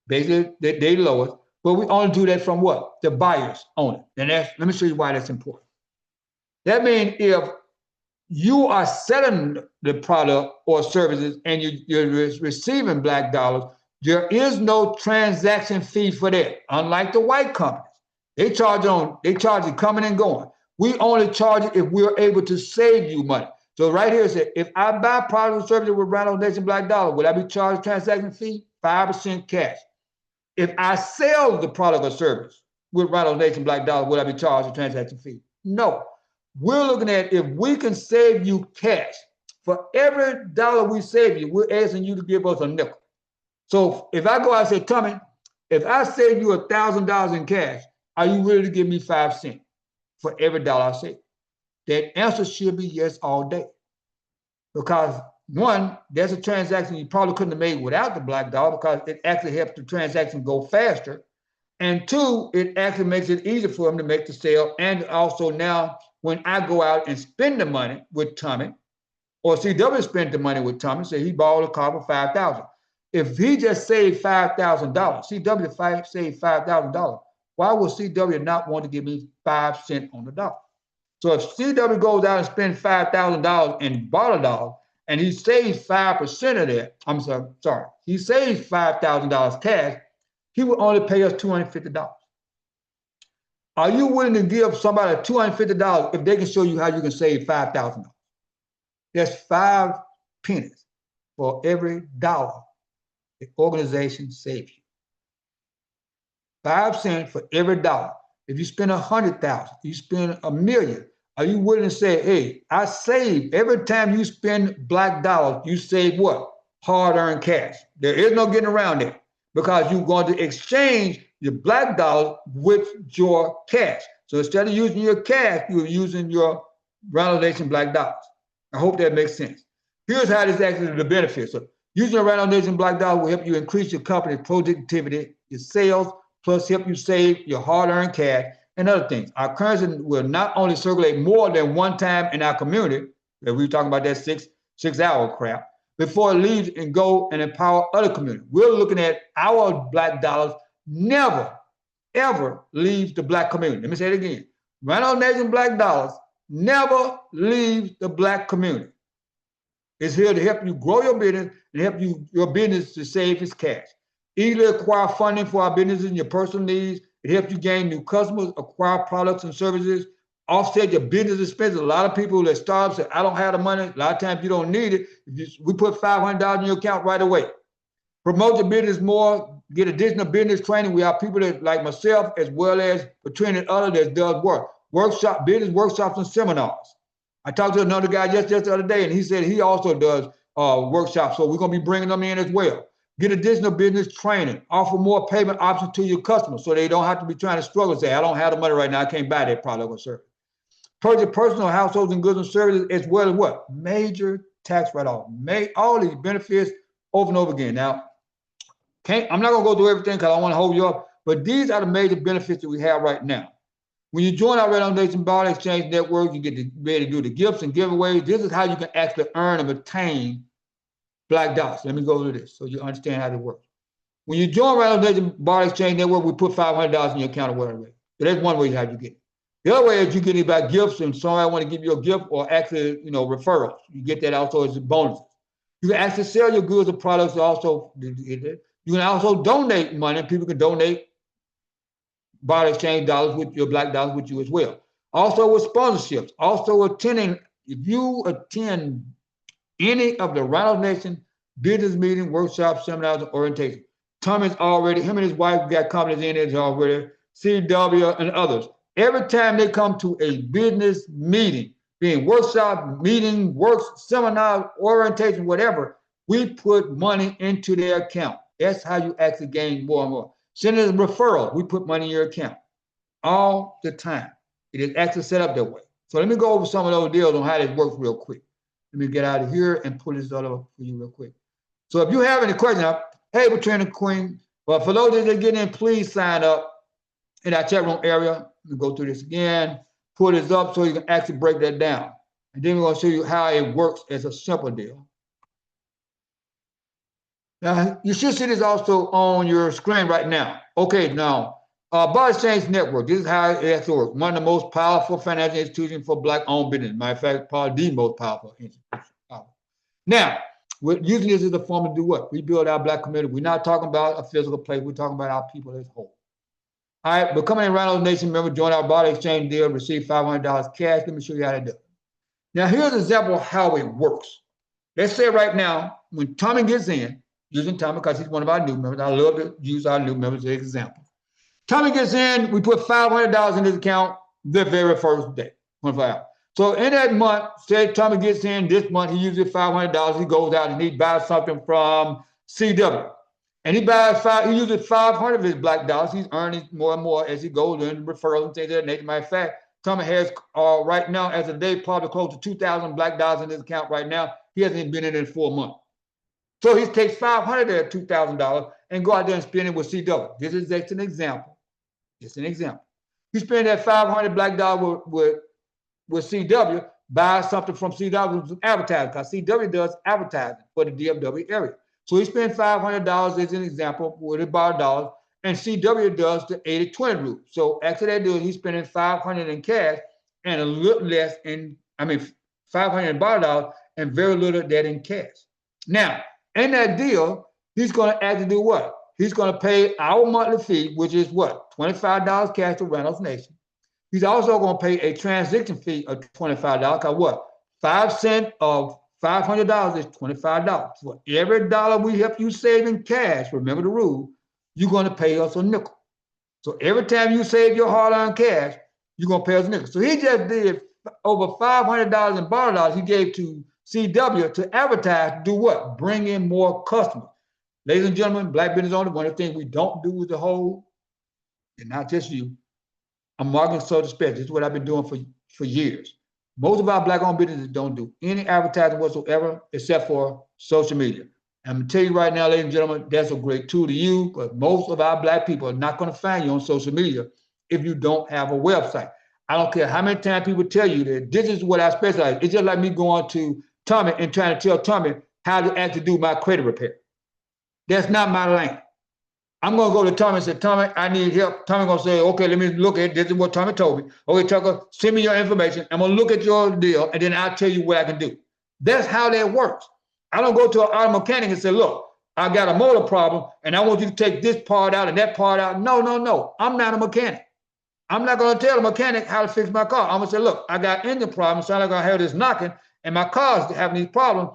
basically that they lower, but we only do that from what? The buyers own it. And let me show you why that's important. That means if you are selling the product or services and you're receiving black dollars, there is no transaction fee for that. Unlike the white companies, they charge it coming and going. We only charge it if we're able to save you money. So right here it says, if I buy products or services with Rhinos Nation Black Dollar, will I be charged a transaction fee? 5% cash. If I sell the product or service with Rhinos Nation Black Dollar, will I be charged a transaction fee? No. We're looking at if we can save you cash. For every dollar we save you, we're asking you to give us a nickel. So if I go out and say, Tommy, if I save you $1,000 in cash, are you willing to give me 5 cents for every dollar I save? That answer should be yes all day. Because one, there's a transaction you probably couldn't have made without the black dollar because it actually helps the transaction go faster. And two, it actually makes it easier for them to make the sale. And also now, when I go out and spend the money with Tommy, or CW spent the money with Tommy, say he bought a car for $5,000. If he just saved $5,000, CW saved $5,000, why would CW not want to give me 5 cents on the dollar? So if CW goes out and spends $5,000 and bought a dollar, and he saves 5% of that, he saves $5,000 cash, he will only pay us $250. Are you willing to give somebody $250 if they can show you how you can save $5,000? That's 5 pennies for every dollar the organization saves you. 5 cents for every dollar. If you spend 100,000, you spend $1 million. Are you willing to say, hey, I save every time you spend black dollars, you save what? Hard-earned cash. There is no getting around it because you're going to exchange your black dollar with your cash. So instead of using your cash, you're using your Rhinos Nation Black Dollars. I hope that makes sense. Here's how this actually the benefits. So using a Rhinos Nation Black Dollar will help you increase your company's productivity, your sales, plus help you save your hard-earned cash and other things. Our currency will not only circulate more than one time in our community, that we were talking about that six-hour crap, before it leaves and go and empower other communities. We're looking at our black dollars never, ever leave the black community. Let me say it again. Rhinos Nation Black Dollars never leaves the black community. It's here to help you grow your business and help your business to save its cash. Easily acquire funding for our businesses and your personal needs. It helps you gain new customers, acquire products and services, offset your business expenses. A lot of people that start up say, I don't have the money. A lot of times you don't need it. We put $500 in your account right away. Promote your business more, get additional business training. We have people that like myself, as well as between and others that does business workshops and seminars. I talked to another guy just the other day, and he said he also does workshops. So we're going to be bringing them in as well. Get additional business training. Offer more payment options to your customers so they don't have to be trying to struggle and say, I don't have the money right now. I can't buy that product or service. Purchase personal households and goods and services as well as what? Major tax write-off. All these benefits over and over again. Now, I'm not going to go through everything because I want to hold you up, but these are the major benefits that we have right now. When you join our Reynolds Nation Bond Exchange Network, you get to be able to do the gifts and giveaways. This is how you can actually earn and obtain black dollars. Let me go through this so you understand how it works. When you join Reynolds Nation Bond Exchange Network, we put $500 in your account or whatever. So that's one way how you get it. The other way is you get it by gifts, and somebody want to give you a gift or actually, referrals. You get that also as a bonus. You can actually sell your goods or products also. You can also donate money. People can donate bond exchange dollars with your black dollars with you as well. Also with sponsorships. Also attending, if you attend any of the Rhinos Nation business meeting, workshops, seminars, and orientation, Tommy's already, him and his wife got companies in it already, CW and others. Every time they come to a business meeting, being workshop, meeting, works, seminar, orientation, whatever, we put money into their account. That's how you actually gain more and more. Send us a referral, we put money in your account all the time. It is actually set up that way. So let me go over some of those deals on how this works real quick. Let me get out of here and pull this all over for you real quick. So if you have any questions, hey, Patrina Queen, but for those that are getting in, please sign up in our chat room area. Let me go through this again, pull this up so you can actually break that down. And then we're going to show you how it works as a simple deal. Now, you should see this also on your screen right now. Okay, now, Bond Exchange Network, this is how it actually works. One of the most powerful financial institutions for Black-owned business. Matter of fact, probably the most powerful institution. Now, we're using this as a form to do what? We build our Black community. We're not talking about a physical place. We're talking about our people as a whole. All right, becoming a Rhinos Nation member, join our Bond Exchange deal, receive $500 cash. Let me show you how to do it. Now, here's an example of how it works. Let's say right now, when Tommy gets in, using Tommy because he's one of our new members. I love to use our new members as an example. Tommy gets in, we put $500 in his account the very first day, 24 hours. So in that month, say Tommy gets in this month, he uses $500, he goes out and he buys something from CW. And he uses 500 of his black dollars. He's earning more and more as he goes in, referrals and things of that nature. Matter of fact, Tommy has right now, as of today, probably close to 2,000 black dollars in his account right now. He hasn't even been in 4 months. So he takes $500 of that $2,000 and go out there and spend it with CW. This is just an example. Just an example. You spend that 500 black dollar with CW, buy something from CW with advertising, because CW does advertising for the DFW area. So he spends $500 as an example with his bar dollars, and CW does the 80-20 rule. So after that deal, he's spending $500 in cash and a little less $500 in bar dollars and very little of that in cash. Now, in that deal, he's going to actually do what? He's going to pay our monthly fee, which is what? $25 cash to Reynolds Nation. He's also going to pay a transaction fee of $25. Because what? 5 cents of $500 is $25. For every dollar we help you save in cash, remember the rule, you're going to pay us a nickel. So every time you save your hard-earned cash, you're going to pay us a nickel. So he just did over $500 in bar dollars he gave to CW to advertise, to do what? Bring in more customers. Ladies and gentlemen, Black business owners, one of the things we don't do as a whole, and not just you, I'm marketing social special. This is what I've been doing for years. Most of our Black-owned businesses don't do any advertising whatsoever except for social media. I'm going to tell you right now, ladies and gentlemen, that's a great tool to use, but most of our Black people are not going to find you on social media if you don't have a website. I don't care how many times people tell you that this is what I specialize in. It's just like me going to Tommy and trying to tell Tommy how to actually do my credit repair. That's not my lane. I'm going to go to Tommy and say, Tommy, I need help. Tommy going to say, okay, let me look at it. This is what Tommy told me. Okay, Tucker, send me your information. I'm going to look at your deal, and then I'll tell you what I can do. That's how that works. I don't go to an auto mechanic and say, look, I got a motor problem, and I want you to take this part out and that part out. No, no, no. I'm not a mechanic. I'm not going to tell a mechanic how to fix my car. I'm going to say, look, I got engine problems, so I'm going to have this knocking, and my car's having these problems.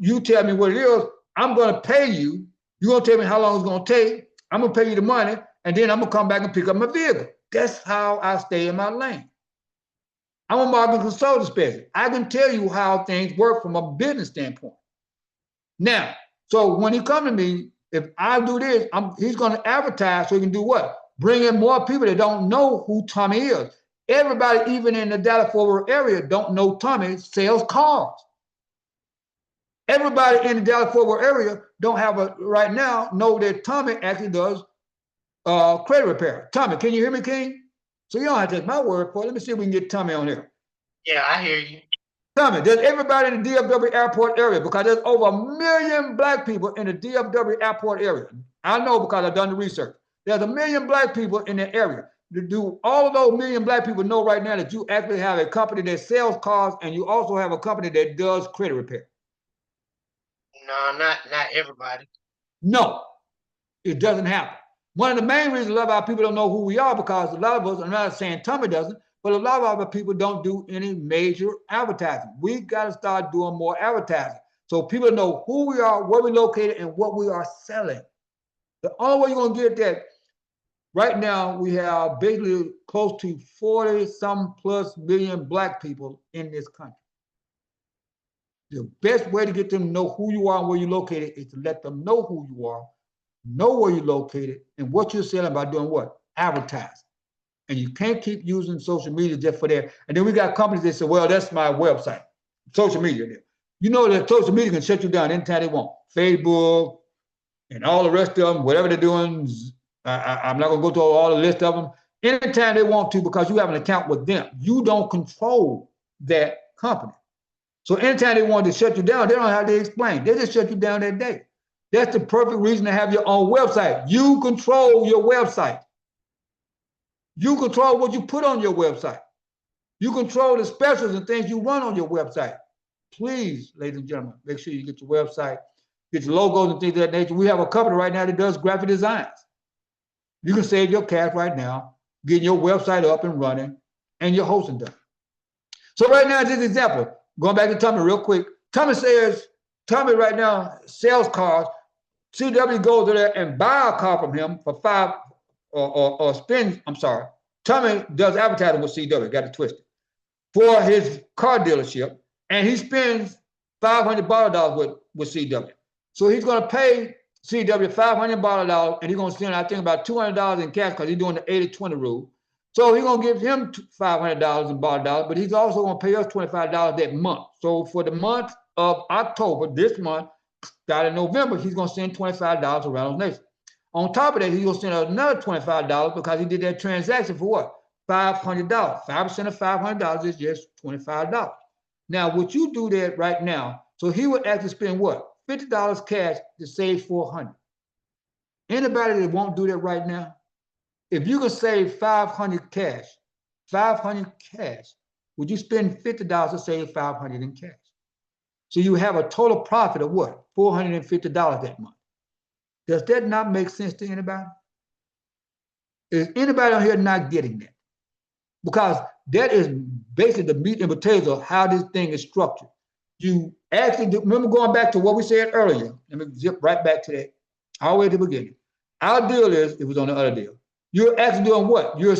You tell me what it is. I'm going to pay you. You're going to tell me how long it's going to take. I'm going to pay you the money, and then I'm going to come back and pick up my vehicle. That's how I stay in my lane. I'm a marketing consultant specialist. I can tell you how things work from a business standpoint. Now, so when he comes to me, if I do this, he's going to advertise so he can do what? Bring in more people that don't know who Tommy is. Everybody, even in the Dallas-Fort Worth area, don't know Tommy sells cars. Everybody in the Dallas-Fort Worth area don't have a right now know that Tommy actually does credit repair. Tommy, can you hear me, King? So you don't have to take my word for it. Let me see if we can get Tommy on here. Yeah, I hear you. Tommy, does everybody in the DFW airport area, because there's over 1 million black people in the DFW airport area. I know because I've done the research. There's 1 million black people in the area. Do all of those 1 million black people know right now that you actually have a company that sells cars and you also have a company that does credit repair? No, not everybody. No, it doesn't happen. One of the main reasons a lot of our people don't know who we are, because a lot of us, I'm not saying Tommy doesn't, but a lot of our people don't do any major advertising. We got to start doing more advertising so people know who we are, where we're located, and what we are selling. The only way you're going to get that, right now, we have basically close to 40-some plus million black people in this country. The best way to get them to know who you are and where you're located is to let them know who you are, know where you're located, and what you're selling by doing what? Advertising. And you can't keep using social media just for that. And then we got companies that say, well, that's my website. Social media there. You know that social media can shut you down anytime they want. Facebook and all the rest of them, whatever they're doing, I'm not going to go through all the list of them. Anytime they want to, because you have an account with them. You don't control that company. So anytime they want to shut you down, they don't have to explain. They just shut you down that day. That's the perfect reason to have your own website. You control your website. You control what you put on your website. You control the specials and things you run on your website. Please, ladies and gentlemen, make sure you get your website, get your logos and things of that nature. We have a company right now that does graphic designs. You can save your cash right now, getting your website up and running, and your hosting done. So right now, this example, going back to Tommy real quick. Tommy right now sells cars. CW goes there and buy a car from him for Tommy does advertising with CW, got it twisted, for his car dealership, and he spends $500 with CW. So he's going to pay CW $500, and he's going to spend, I think, about $200 in cash because he's doing the 80-20 rule. So he's going to give him $500 in borrowed dollars, but he's also going to pay us $25 that month. So for the month of October, this month, starting November, he's going to send $25 to Rhinos Nation. On top of that, he's going to send another $25 because he did that transaction for what? $500. 5% of $500 is just $25. Now, would you do that right now? So he would actually spend what? $50 cash to save $400. Anybody that won't do that right now? If you can save $500 cash, would you spend $50 to save $500 in cash? So you have a total profit of what? $450 that month. Does that not make sense to anybody? Is anybody on here not getting that? Because that is basically the meat and potatoes of how this thing is structured. You actually do, remember going back to what we said earlier. Let me zip right back to that, all the way to the beginning. Our deal is, it was on the other deal. You're actually doing what? You're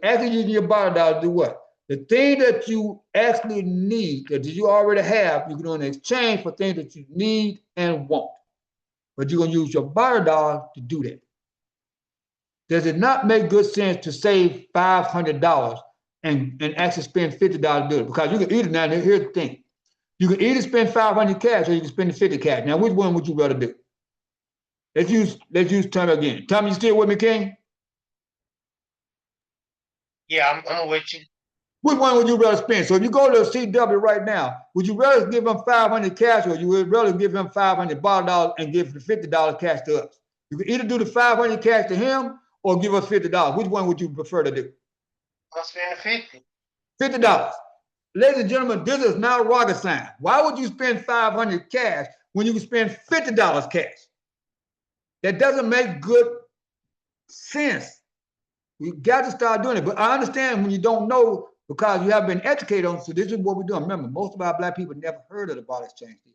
actually using your borrowed dollar to do what? The thing that you actually need, that you already have, you're going to exchange for things that you need and want. But you're going to use your borrowed dollar to do that. Does it not make good sense to save $500 and actually spend $50 to do it? Because you can either, now here's the thing. You can either spend $500 cash or you can spend the $50 cash. Now, which one would you rather do? Let's use Tommy again. Tommy, you still with me, King? Yeah, I'm with you. Which one would you rather spend? So if you go to CW right now, would you rather give him $500 cash or you would rather give him $500 borrowed dollars and give the $50 cash to us? You can either do the $500 cash to him or give us $50. Which one would you prefer to do? I'll spend the $50. Ladies and gentlemen, this is not rocket science. Why would you spend $500 cash when you can spend $50 cash? That doesn't make good sense. We got to start doing it. But I understand when you don't know because you haven't been educated on it. So this is what we're doing. Remember, most of our black people never heard of the ball exchange deal.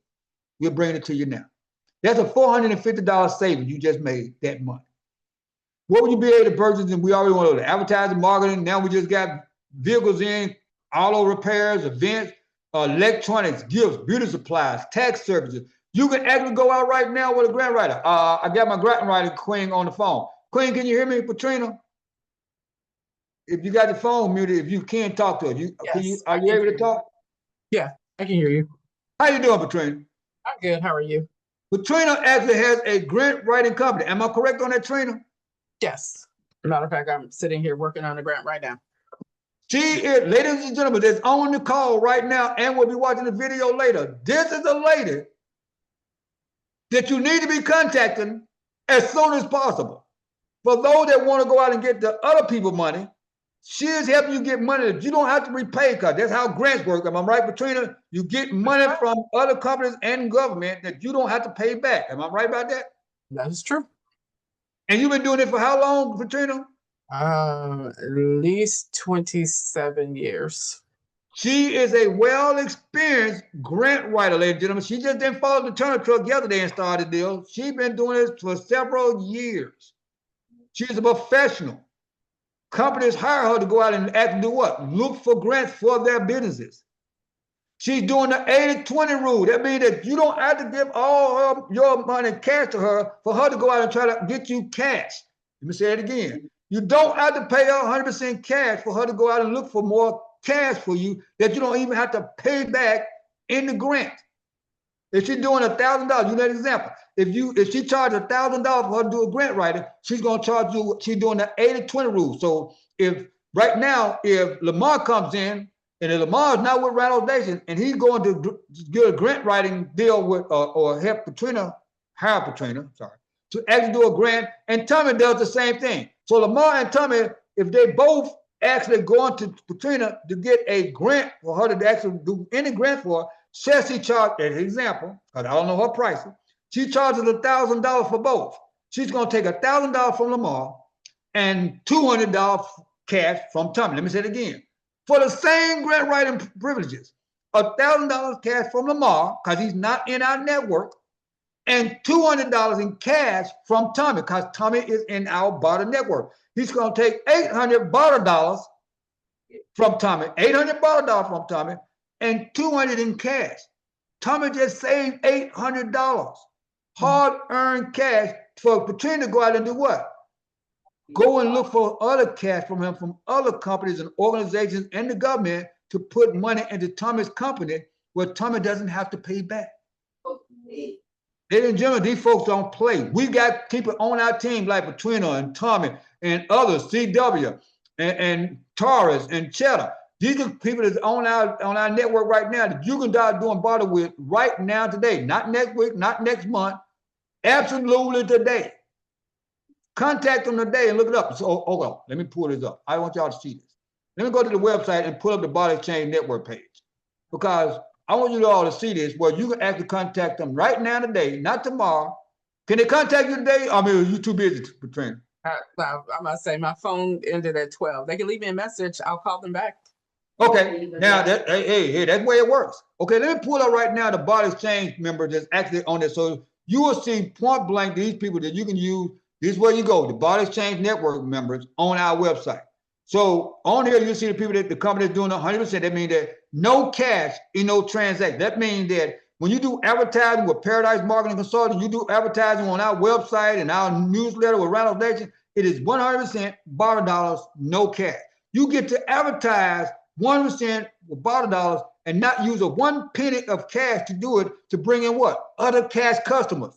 We're bringing it to you now. That's a $450 saving you just made that month. What would you be able to purchase? And we already want to advertising, marketing. Now we just got vehicles in, auto repairs, events, electronics, gifts, beauty supplies, tax services. You can actually go out right now with a grant writer. I got my grant writer, Queen, on the phone. Queen, can you hear me, Patrina? If you got the phone muted, if you can talk to her, Yes, are you able to talk? Yeah, I can hear you. How you doing, Katrina? I'm good. How are you? Katrina actually has a grant writing company. Am I correct on that, Trina? Yes. Matter of fact, I'm sitting here working on a grant right now. She is, ladies and gentlemen, that's on the call right now and will be watching the video later. This is a lady that you need to be contacting as soon as possible. For those that want to go out and get the other people money, she is helping you get money that you don't have to repay, because that's how grants work. Am I right, Katrina? You get money from other companies and government that you don't have to pay back. Am I right about that? That is true. And you've been doing it for how long, Katrina? At least 27 years. She is a well-experienced grant writer, ladies and gentlemen. She just didn't follow the Turner truck yesterday and started the deal. She's been doing this for several years. She's a professional. Companies hire her to go out and actually do what? Look for grants for their businesses. She's doing the 80-20 rule. That means that you don't have to give all your money cash to her for her to go out and try to get you cash. Let me say it again. You don't have to pay her 100% cash for her to go out and look for more cash for you that you don't even have to pay back in the grant. If she's doing $1,000, you know an example. If she charges $1,000 for her to do a grant writing, she's gonna charge you. She's doing the 80-20 rule. So if right now, if Lamar comes in and if Lamar is not with Rhinos Nation and he's going to get a grant writing deal with or help Katrina, hire Katrina, sorry, to actually do a grant, and Tommy does the same thing. So Lamar and Tommy, if they both actually going to Katrina to get a grant for her to actually do any grant for her, says she charged, as an example, because I don't know her prices, she charges $1,000 for both. She's going to take $1,000 from Lamar and $200 cash from Tommy. Let me say it again. For the same grant writing privileges, $1,000 cash from Lamar, because he's not in our network, and $200 in cash from Tommy, because Tommy is in our barter network. He's going to take $800 barter dollars from Tommy, $800 barter dollars from Tommy, and $200 in cash. Tommy just saved $800, hard-earned cash for Katrina to go out and do what? Go and look for other cash from him, from other companies and organizations and the government to put money into Tommy's company where Tommy doesn't have to pay back. Ladies and gentlemen, these folks don't play. We got people on our team like Katrina and Tommy and others, CW and Taurus and Cheddar. These are people that's on our network right now that you can start doing barter with right now today. Not next week, not next month. Absolutely today. Contact them today and look it up. So, hold on. Let me pull this up. I want y'all to see this. Let me go to the website and pull up the Barter Exchange Network page, because I want you all to see this where you can actually contact them right now today, not tomorrow. Can they contact you today? I mean, are you too busy, Katrina? I'm going to say my phone ended at 12. They can leave me a message. I'll call them back. Okay, now hey, that's the way it works. Okay, let me pull up right now the Barter Exchange member that's actually on this. So you will see point blank these people that you can use. This is where you go, the Barter Exchange Network members on our website. So on here, you see the people that the company is doing 100%. That means that no cash in no transaction. That means that when you do advertising with Paradise Marketing Consulting, you do advertising on our website and our newsletter with Rhinos Nation, it is 100% barter dollars, no cash. You get to advertise 100% with barter dollars and not use a 1 penny of cash to do it, to bring in what? Other cash customers.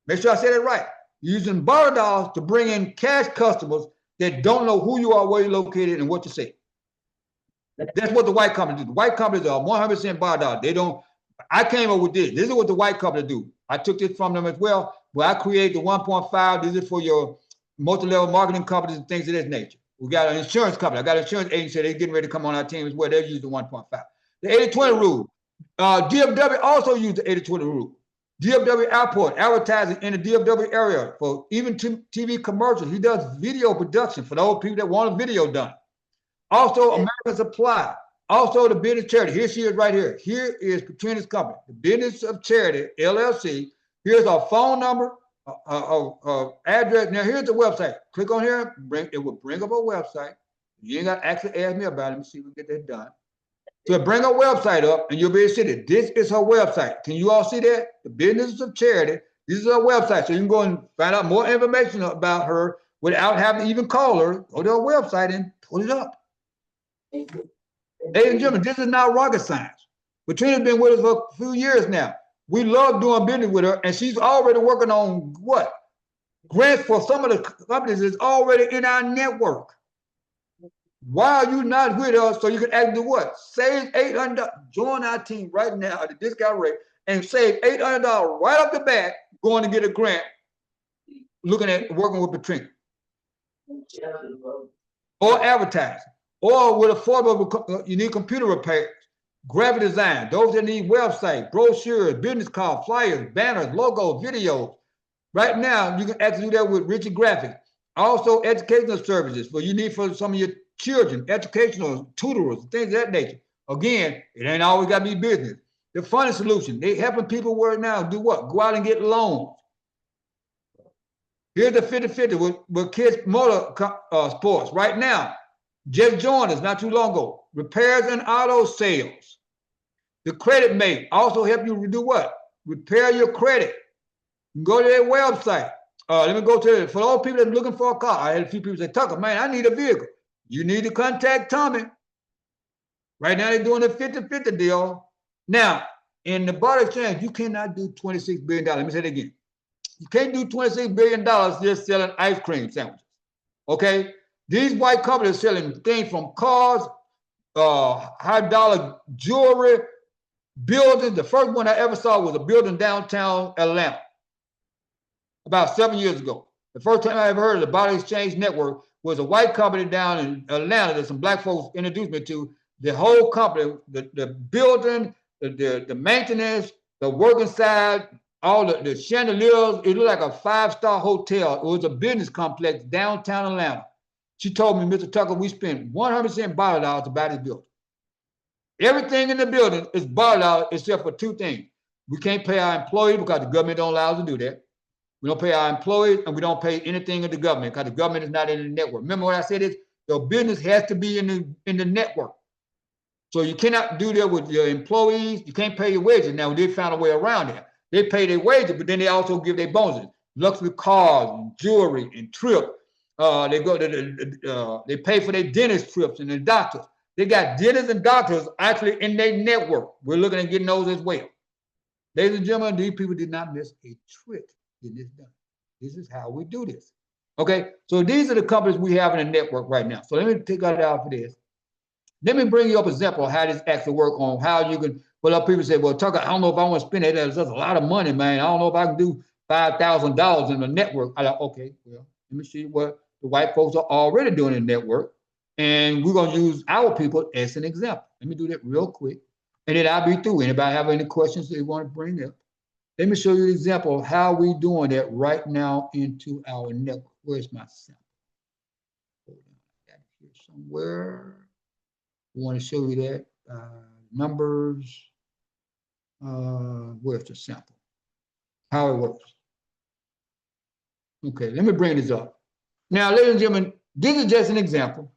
Make sure I said it right. Using barter dollars to bring in cash customers that don't know who you are, where you're located, and what you say. That's what the white companies do. The white companies are 100% barter dollars. They don't. I came up with this. This is what the white companies do. I took this from them as well. But I created the 1.5. This is for your multi-level marketing companies and things of this nature. We got an insurance company. I got an insurance agency. They're getting ready to come on our team as well. They're using the 1.5. The 80-20 rule. DFW also used the 80-20 rule. DFW Airport, advertising in the DFW area for even TV commercials. He does video production for those people that want a video done. Also, American Supply. Also, the business charity. Here she is right here. Here is Katrina's company, the Business of Charity, LLC. Here's our phone number, address. Now, here's the website. Click on here. It will bring up a website. You ain't got to actually ask me about it. Let me see if we can get that done. So bring her website up and you'll be able to see it. This is her website. Can you all see that? The Business of Charity. This is her website. So you can go and find out more information about her without having to even call her. Go to her website and pull it up. Ladies and gentlemen, this is not rocket science. Patrina's been with us for a few years now. We love doing business with her, and she's already working on what? Grants for some of the companies that's already in our network. Why are you not with us so you can actually do what? Save $800. Join our team right now at the discount rate and save $800 right off the bat going to get a grant looking at working with Patrina. Or advertising. Or with affordable, you need computer repairs, graphic design, those that need websites, brochures, business cards, flyers, banners, logos, videos. Right now, you can actually do that with Richard Graphics. Also, educational services for you need for some of your children, educational tutors, things of that nature. Again, it ain't always got to be business. The funding solution, they helping people right now do what? Go out and get loans. Here's the 50-50 with kids motor sports. Right now, just joined us not too long ago. Repairs and auto sales. The Credit Mate also help you do what? Repair your credit. Go to their website. Let me go to it. For all people that are looking for a car, I had a few people say, Tucker, man, I need a vehicle. You need to contact Tommy. Right now, they're doing a 50-50 deal. Now, in the bar exchange, you cannot do $26 billion. Let me say it again. You can't do $26 billion just selling ice cream sandwiches. Okay? These white companies are selling things from cars, high-dollar jewelry, buildings. The first one I ever saw was a building downtown Atlanta about 7 years ago. The first time I ever heard of the Body Exchange Network was a white company down in Atlanta that some black folks introduced me to. The whole company, the building, the maintenance, the working side, all the chandeliers, it looked like a 5-star hotel. It was a business complex downtown Atlanta. She told me, Mr. Tucker, we spent 100% bottled out to buy this building. Everything in the building is bottled out except for two things. We can't pay our employees because the government don't allow us to do that. We don't pay our employees, and we don't pay anything in the government because the government is not in the network. Remember what I said is your business has to be in the network. So you cannot do that with your employees. You can't pay your wages. Now, they found a way around that. They pay their wages, but then they also give their bonuses. Luxury cars and jewelry and trips. They go to they pay for their dentist trips and their doctors. They got dentists and doctors actually in their network. We're looking at getting those as well. Ladies and gentlemen, these people did not miss a trick in this done. This is how we do this. Okay, so these are the companies we have in the network right now. So let me take that out for this. Let me bring you up an example of how this actually works on how you can. Well, other people say, well, Tucker, I don't know if I want to spend it. That's a lot of money, man. I don't know if I can do $5,000 in the network. I like, okay, well, let me see what the white folks are already doing in the network. And we're going to use our people as an example. Let me do that real quick. And then I'll be through. Anybody have any questions they want to bring up? Let me show you an example of how we're doing that right now into our network. Where's my sample? Hold on, I got it here somewhere. I want to show you that. Numbers. Where's the sample? How it works. Okay, let me bring this up. Now, ladies and gentlemen, this is just an example.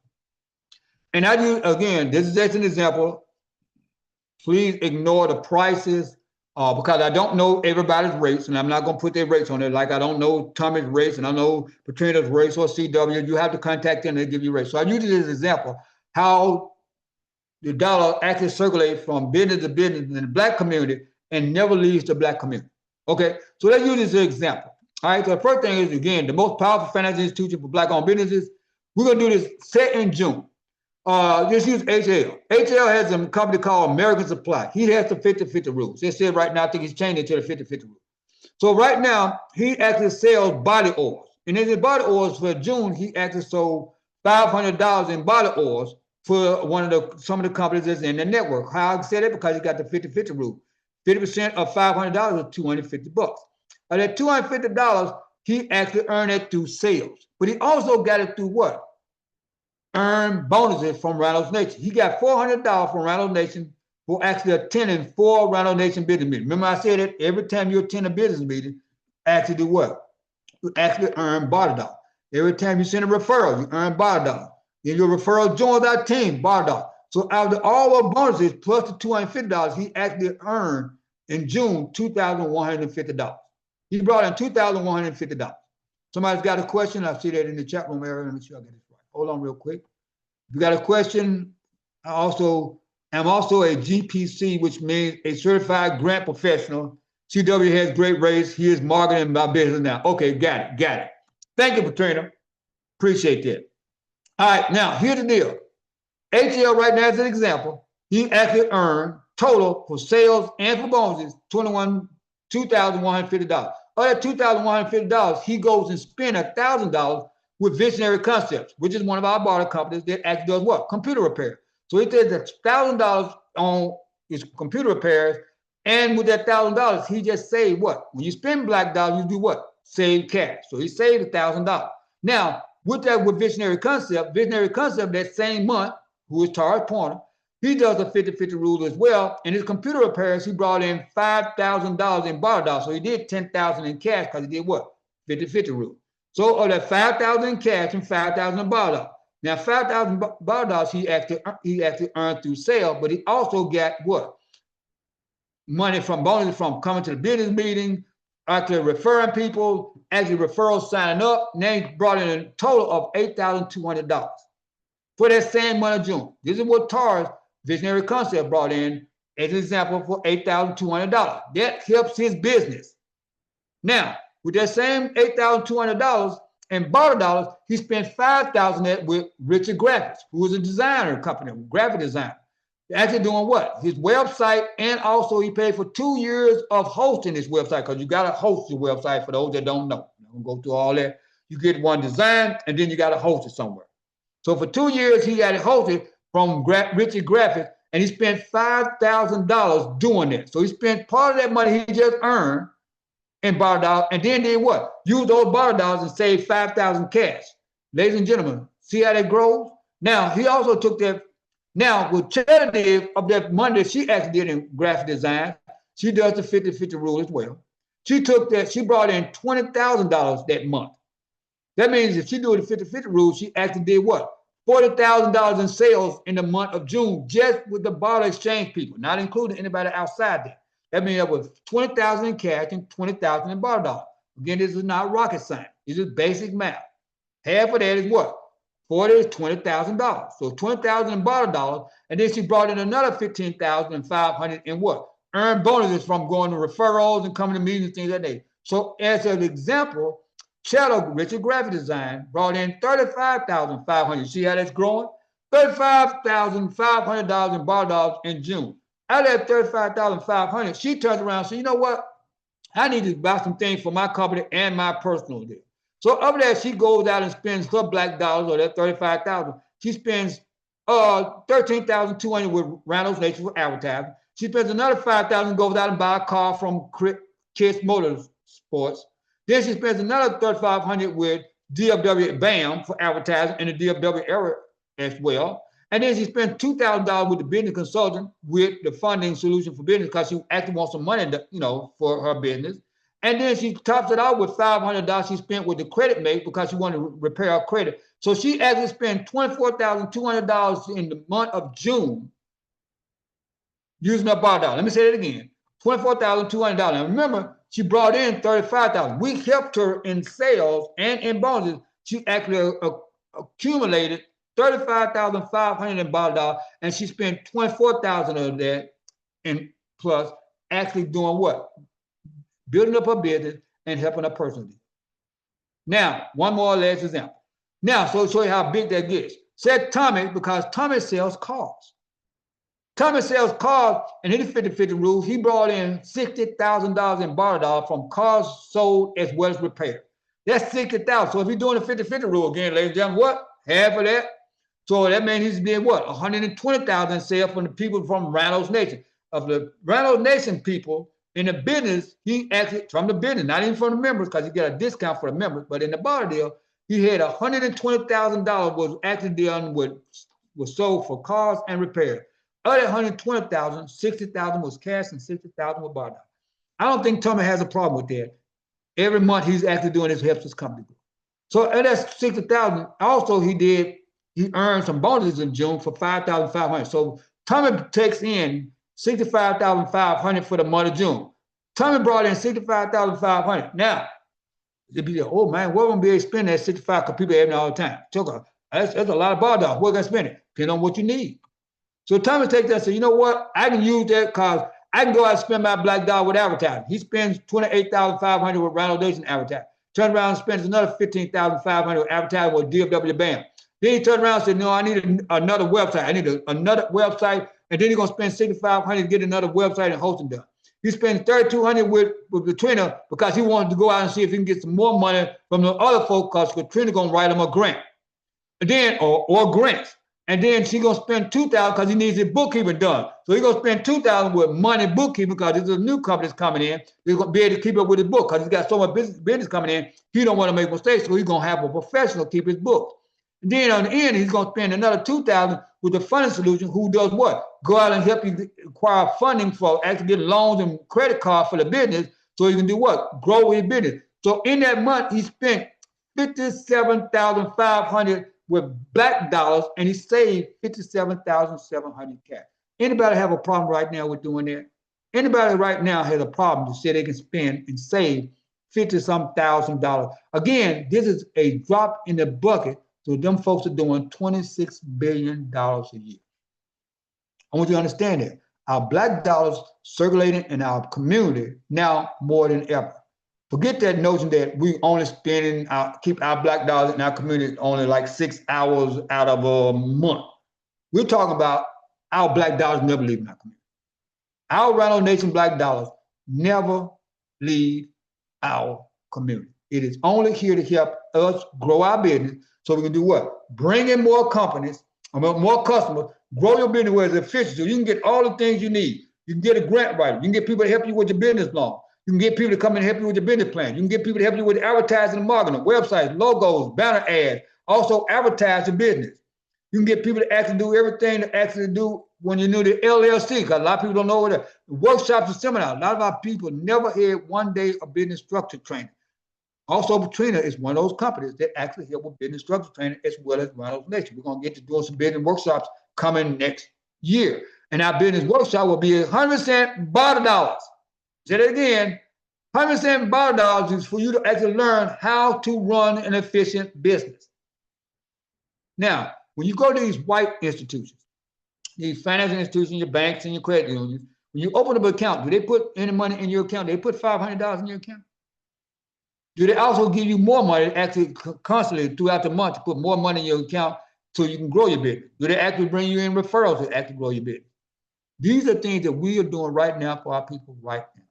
And I do, again, this is just an example. Please ignore the prices because I don't know everybody's rates, and I'm not going to put their rates on there. Like I don't know Tommy's rates, and I know Patrina's rates or CW. You have to contact them and they give you rates. So I use this as an example how the dollar actually circulates from business to business in the black community and never leaves the black community. Okay, so let's use this as an example. All right, so the first thing is, again, the most powerful financial institution for black-owned businesses. We're going to do this set in June. Just use HL. HL has a company called American Supply. He has the 50-50 rules. They said right now, I think he's changed it to the 50-50 rule. So right now, he actually sells body oils. And in his body oils for June, he actually sold $500 in body oils for some of the companies that's in the network. How I said it? Because he got the 50-50 rule. 50% of $500 is $250. Of that $250, he actually earned it through sales. But he also got it through what? Earned bonuses from Rhinos Nation. He got $400 from Rhinos Nation for actually attending 4 Rhinos Nation business meetings. Remember I said that every time you attend a business meeting, actually do what? You actually earn $1. Every time you send a referral, you earn $1. Then your referral joins our team, $1. So out of all the bonuses plus the $250, he actually earned in June $2,150. He brought in $2,150. Somebody's got a question? I see that in the chat room area. Let me make sure I get it right. Hold on real quick. If you got a question, also I'm also a GPC, which means a certified grant professional. CW has great rates. He is marketing my business now. Okay, got it. Thank you, Katrina. Appreciate that. All right, now here's the deal. HL right now, as an example, he actually earned total for sales and for bonuses $2,150. Of that $2,150, he goes and spends $1,000 with Visionary Concepts, which is one of our barter companies that actually does what? Computer repair. So he did $1,000 on his computer repairs, and with that $1,000, he just saved what? When you spend black dollars, you do what? Save cash. So he saved $1,000. Now, with that, with Visionary Concept that same month, who is Tars Pointer, he does a 50-50 rule as well. In his computer repairs, he brought in $5,000 in barter dollars. So he did $10,000 in cash because he did what? 50-50 rule. So of that $5,000 in cash and $5,000 in barter dollars. Now, $5,000 barter dollars he actually earned through sale, but he also got what? Money from bonuses from coming to the business meeting, actually referring people, actually referrals signing up. Now he brought in a total of $8,200 for that same month of June. This is what Tars Visionary Concept brought in as an example for $8,200. That helps his business. Now, with that same $8,200 in barter dollars, he spent $5,000 with Richard Graphics, who is a designer company, graphic designer. Actually doing what? His website, and also he paid for 2 years of hosting his website, because you got to host your website for those that don't know. I'm going to go through all that. You get one design, and then you got to host it somewhere. So for 2 years, he got it hosted from Richard Graphics, and he spent $5,000 doing it. So he spent part of that money he just earned in barter dollars, and then did what? Use those barter dollars and save $5,000 cash. Ladies and gentlemen, see how that grows? Now, he also took that. Now, with Cheddar did of that money that she actually did in graphic design, she does the 50-50 rule as well. She took that, she brought in $20,000 that month. That means if she do the 50-50 rule, she actually did what? $40,000 in sales in the month of June, just with the barter exchange people, not including anybody outside there. That means that was $20,000 in cash and $20,000 in barter dollars. Again, this is not rocket science. This is basic math. Half of that is what? 40 is $20,000. So $20,000 in barter dollars, and then she brought in another $15,500 in what? Earned bonuses from going to referrals and coming to meetings and things like that. So as an example, Shadow Richard Graphic Design brought in $35,500. See how that's growing? $35,500 in barter dollars in June. Out of that $35,500, she turns around and says, you know what? I need to buy some things for my company and my personal deal. So of that, she goes out and spends her black dollars, or that $35,000. She spends $13,200 with Rhinos Nation for advertising. She spends another $5,000, goes out and buy a car from Kiss Motorsports. Then she spends another $3,500 with DFW BAM for advertising in the DFW area as well. And then she spent $2,000 with the business consultant with the funding solution for business, because she actually wants some money, for her business. And then she tops it out with $500 she spent with the credit mate, because she wanted to repair her credit. So she actually spent $24,200 in the month of June using her barter dollar. Let me say that again. $24,200. And remember, she brought in $35,000. We helped her in sales and in bonuses. She actually accumulated $35,500 in barter dollar, and she spent $24,000 of that in plus actually doing what? Building up her business and helping her personally. Now, one more last example. Now, so show you how big that gets. Said Tommy, because Tommy sells cars. Tommy sells cars, and in the 50-50 rule, he brought in $60,000 in barter dollars from cars sold as well as repaired. That's $60,000. So if you're doing the 50-50 rule again, ladies and gentlemen, what? Half of that. So that means he's being what? $120,000 sales from the people from Rhinos Nation. Of the Rhinos Nation people in the business, he actually, from the business, not even from the members, because he got a discount for the members, but in the barter deal, he had $120,000 was actually done with, was sold for cars and repair. Of that $120,000, $60,000 was cash and $60,000 was barter. I don't think Tommy has a problem with that. Every month he's actually doing this, helps his company. So at that $60,000, also he earned some bonuses in June for $5,500. So Tommy takes in $65,500 for the month of June. Tommy brought in $65,500. Now, they'd be like, oh man, we're gonna be able to spend that $65,000 because people have it all the time. That's a lot of barter dollars. We're gonna spend it. Depending on what you need. So Thomas takes that and says, you know what? I can use that because I can go out and spend my black dollar with advertising. He spends $28,500 with Rhino Nation advertising. Turn around and spends another $15,500 with advertising with DFW Band. Then he turned around and said, no, I need another website. I need another website. And then he's going to spend $6,500 to get another website and hosting done. He spends $3,200 with Katrina because he wanted to go out and see if he can get some more money from the other folk because Katrina going to write him a grant. And then, or grants. And then she's going to spend $2,000 because he needs his bookkeeping done. So he's going to spend $2,000 with money bookkeeping because this is a new company that's coming in. He's going to be able to keep up with his book because he's got so much business coming in. He don't want to make mistakes, so he's going to have a professional keep his books. And then on the end, he's going to spend another $2,000 with the funding solution, who does what? Go out and help you acquire funding for actually getting loans and credit cards for the business so you can do what? Grow his business. So in that month, he spent $57,500 with black dollars, and he saved $57,700 cash. Anybody have a problem right now with doing that? Anybody right now has a problem to say they can spend and save $50-some thousand. Again, this is a drop in the bucket. So them folks are doing $26 billion a year. I want you to understand that. Our black dollars circulating in our community now more than ever. Forget that notion that we only keep our black dollars in our community only like 6 hours out of a month. We're talking about our black dollars never leaving our community. Our Rhino Nation black dollars never leave our community. It is only here to help us grow our business so we can do what? Bring in more companies, more customers, grow your business where it's efficient so you can get all the things you need. You can get a grant writer. You can get people to help you with your business loan. You can get people to come and help you with your business plan. You can get people to help you with advertising and marketing, websites, logos, banner ads, also advertise your business. You can get people to actually do everything to actually do when you know the LLC, because a lot of people don't know what the workshops and seminars. A lot of our people never had one day of business structure training. Also, Katrina is one of those companies that actually help with business structure training as well as Rhinos Nation. We're going to get to doing some business workshops coming next year. And our business workshop will be 100% border dollars. Say that again, 100% border dollars is for you to actually learn how to run an efficient business. Now, when you go to these white institutions, these financial institutions, your banks and your credit unions, when you open up an account, do they put any money in your account? Do they put $500 in your account? Do they also give you more money actually constantly throughout the month to put more money in your account so you can grow your business? Do they actually bring you in referrals to actually grow your business? These are things that we are doing right now for our people right now.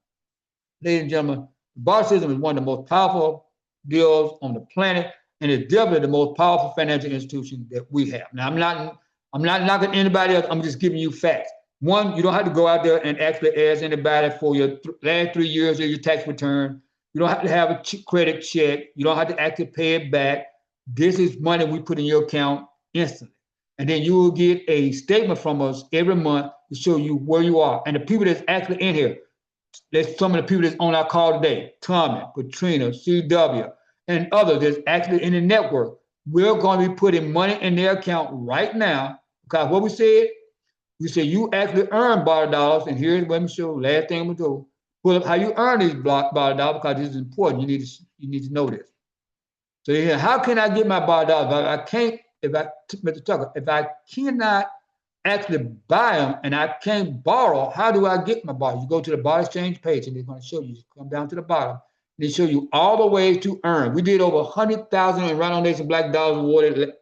Ladies and gentlemen, the barter system is one of the most powerful deals on the planet, and it's definitely the most powerful financial institution that we have. Now, I'm not knocking anybody else. I'm just giving you facts. One, you don't have to go out there and actually ask anybody for your last 3 years of your tax return. You don't have to have a credit check. You don't have to actually pay it back. This is money we put in your account instantly. And then you will get a statement from us every month to show you where you are. And the people that's actually in here, there's some of the people that's on our call today, Tommy, Katrina, CW, and others that's actually in the network. We're going to be putting money in their account right now because what we said you actually earn border dollars, and here's what I'm showing. Last thing we do. Pull up how you earn these border dollars because this is important. You need to know this. So yeah, how can I get my border dollars? Mr. Tucker, if I cannot actually buy them and I can't borrow, how do I get my borrow? You go to the border exchange page and they're going to show you. Come down to the bottom. They show you all the ways to earn. We did over 100,000 in Rhino Nation Black Dollars awarded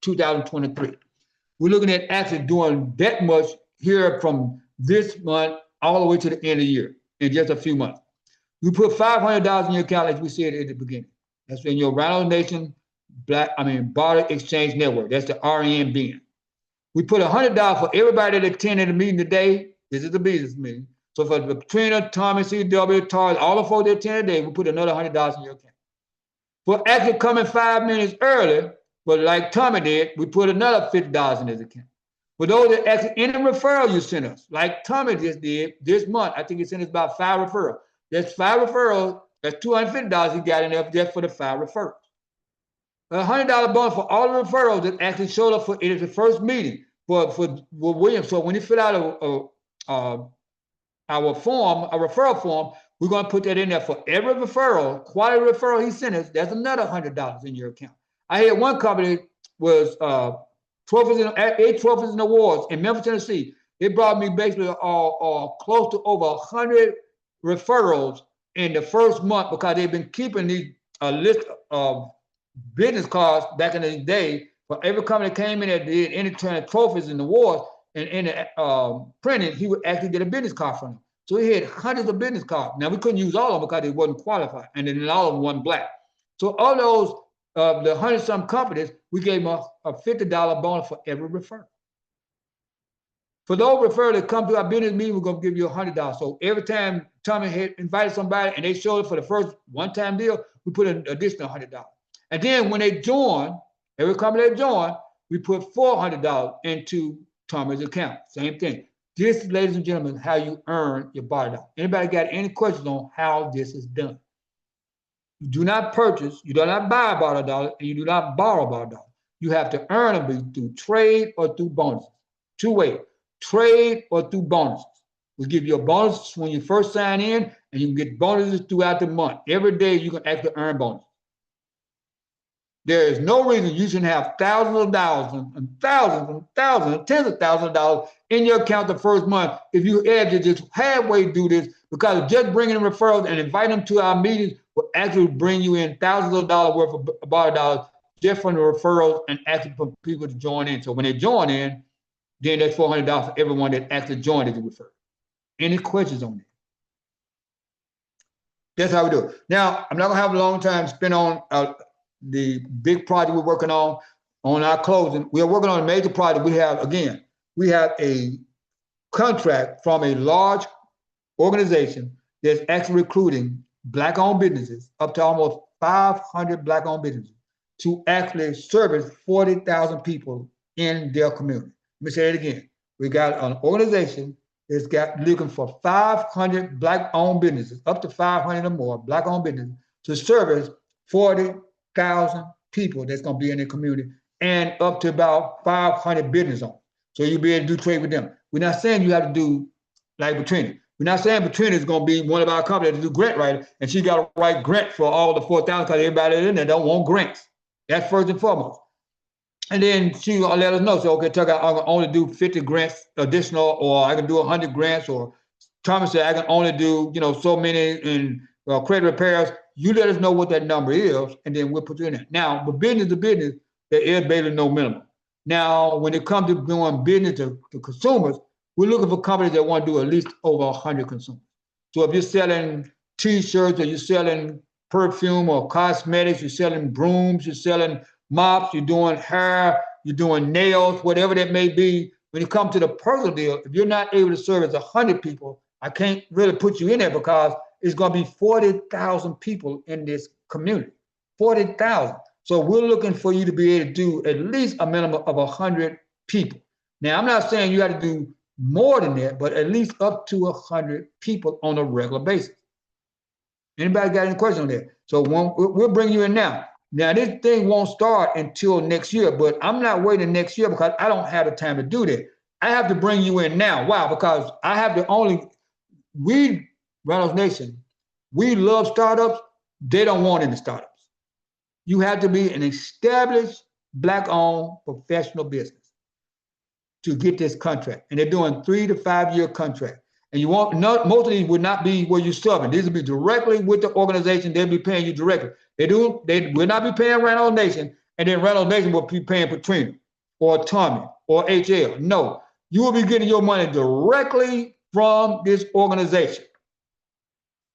2023. We're looking at actually doing that much here from this month all the way to the end of the year in just a few months. You put $500 in your account, as we said at the beginning. That's in your Rhino Nation Barter Exchange Network. That's the RNBN. We put $100 for everybody that attended the meeting today. This is the business meeting. So for Katrina, Tommy, CW, Tar, all the folks that attended today, we put another $100 in your account. For actually coming 5 minutes early, but like Tommy did, we put another $50 in his account. For those that actually any referral you sent us, like Tommy just did this month, I think he sent us about 5 referrals. That's 5 referrals. That's $250 he got in there just for the 5 referrals. A $100 bonus for all the referrals that actually showed up for it is the first meeting for William. So when you fill out our referral form, we're going to put that in there for every referral, quality referral he sent us. That's another $100 in your account. I had one company was 8 trophies and awards in Memphis, Tennessee. It brought me basically close to over 100 referrals in the first month because they've been keeping these list of business cards back in the day for every company that came in that did any kind of trophies and awards and in the printing, he would actually get a business card from them. So he had hundreds of business cards. Now we couldn't use all of them because they wasn't qualified, and then all of them wasn't black. So all those the 100-some companies, we gave them a $50 bonus for every referral. For those referrals that come to our business meeting, we're going to give you $100. So every time Tommy had invited somebody and they showed up for the first one-time deal, we put an additional $100. And then when they join, every company they join, we put $400 into Tommy's account. Same thing. This, ladies and gentlemen, is how you earn your barter dollar. Anybody got any questions on how this is done? You do not purchase, you do not buy a barter dollar, and you do not borrow a barter dollar. You have to earn them through trade or through bonuses. Two ways, trade or through bonuses. We give you a bonus when you first sign in, and you can get bonuses throughout the month. Every day you can actually earn bonuses. There is no reason you shouldn't have thousands of dollars and thousands and thousands and tens of thousands of dollars in your account the first month if you had to just halfway do this, because just bringing in referrals and inviting them to our meetings will actually bring you in thousands of dollars worth of barter dollars just from the referrals and actually for people to join in. So when they join in, then that's $400 for everyone that actually joined as a referral. Any questions on that? That's how we do it. Now, I'm not gonna have a long time spent on the big project we're working on our closing. We are working on a major project. We have a contract from a large organization that's actually recruiting Black-owned businesses, up to almost 500 Black-owned businesses, to actually service 40,000 people in their community. Let me say it again. We got an organization that's looking for 500 Black-owned businesses, up to 500 or more Black-owned businesses, to service 40,000 people that's going to be in the community, and up to about 500 business owners. So you'll be able to do trade with them. We're not saying you have to do like Petrina. We're not saying Petrina is going to be one of our companies to do grant writing, and she got to write grant for all the 4,000 because everybody in there don't want grants. That's first and foremost. And then she will let us know. So, okay, Tucker, I can only do 50 grants additional, or I can do 100 grants, or Thomas said I can only do, so many in credit repairs. You let us know what that number is, and then we'll put you in there. Now, but business to business, there is basically no minimum. Now, when it comes to doing business to consumers, we're looking for companies that want to do at least over 100 consumers. So if you're selling T-shirts, or you're selling perfume or cosmetics, you're selling brooms, you're selling mops, you're doing hair, you're doing nails, whatever that may be, when it comes to the personal deal, if you're not able to service 100 people, I can't really put you in there because it's going to be 40,000 people in this community, 40,000. So we're looking for you to be able to do at least a minimum of 100 people. Now, I'm not saying you got to do more than that, but at least up to 100 people on a regular basis. Anybody got any questions on that? So we'll bring you in now. Now, this thing won't start until next year, but I'm not waiting next year because I don't have the time to do that. I have to bring you in now. Why? Because I have Rhinos Nation, we love startups. They don't want any startups. You have to be an established Black-owned professional business to get this contract. And they're doing 3 to 5 year contract. And most of these would not be where you're serving. These will be directly with the organization. They'll be paying you directly. They will not be paying Rhinos Nation, and then Rhinos Nation will be paying Petrina or Tommy or HL. No, you will be getting your money directly from this organization.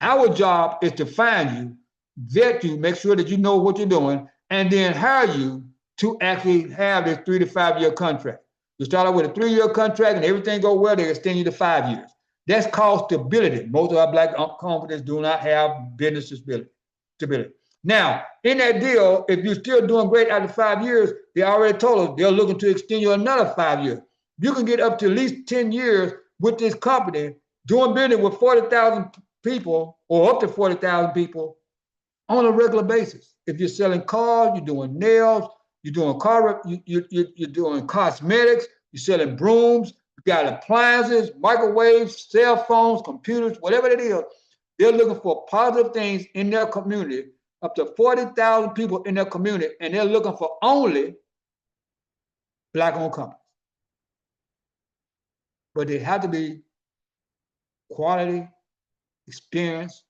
Our job is to find you, vet you, make sure that you know what you're doing, and then hire you to actually have this 3 to 5 year contract. You start out with a 3-year contract, and everything goes well, they extend you to 5 years. That's called stability. Most of our Black companies do not have business stability. Now, in that deal, if you're still doing great after 5 years, they already told us they're looking to extend you another 5 years. You can get up to at least 10 years with this company doing business with 40,000 people or up to 40,000 people on a regular basis. If you're selling cars, you're doing nails, you're doing you're doing cosmetics, you're selling brooms, you got appliances, microwaves, cell phones, computers, whatever it is, they're looking for positive things in their community, up to 40,000 people in their community, and they're looking for only Black-owned companies. But they have to be quality, experienced,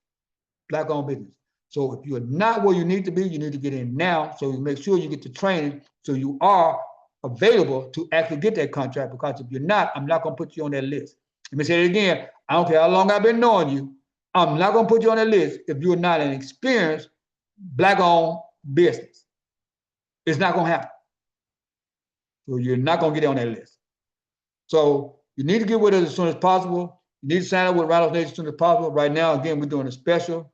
Black-owned business. So if you're not where you need to be, you need to get in now. So you make sure you get the training so you are available to actually get that contract. Because if you're not, I'm not going to put you on that list. Let me say it again. I don't care how long I've been knowing you. I'm not going to put you on that list if you're not an experienced Black-owned business. It's not going to happen. So you're not going to get on that list. So you need to get with us as soon as possible. You need to sign up with Rhinos Nation as soon as possible. Right now, again, we're doing a special.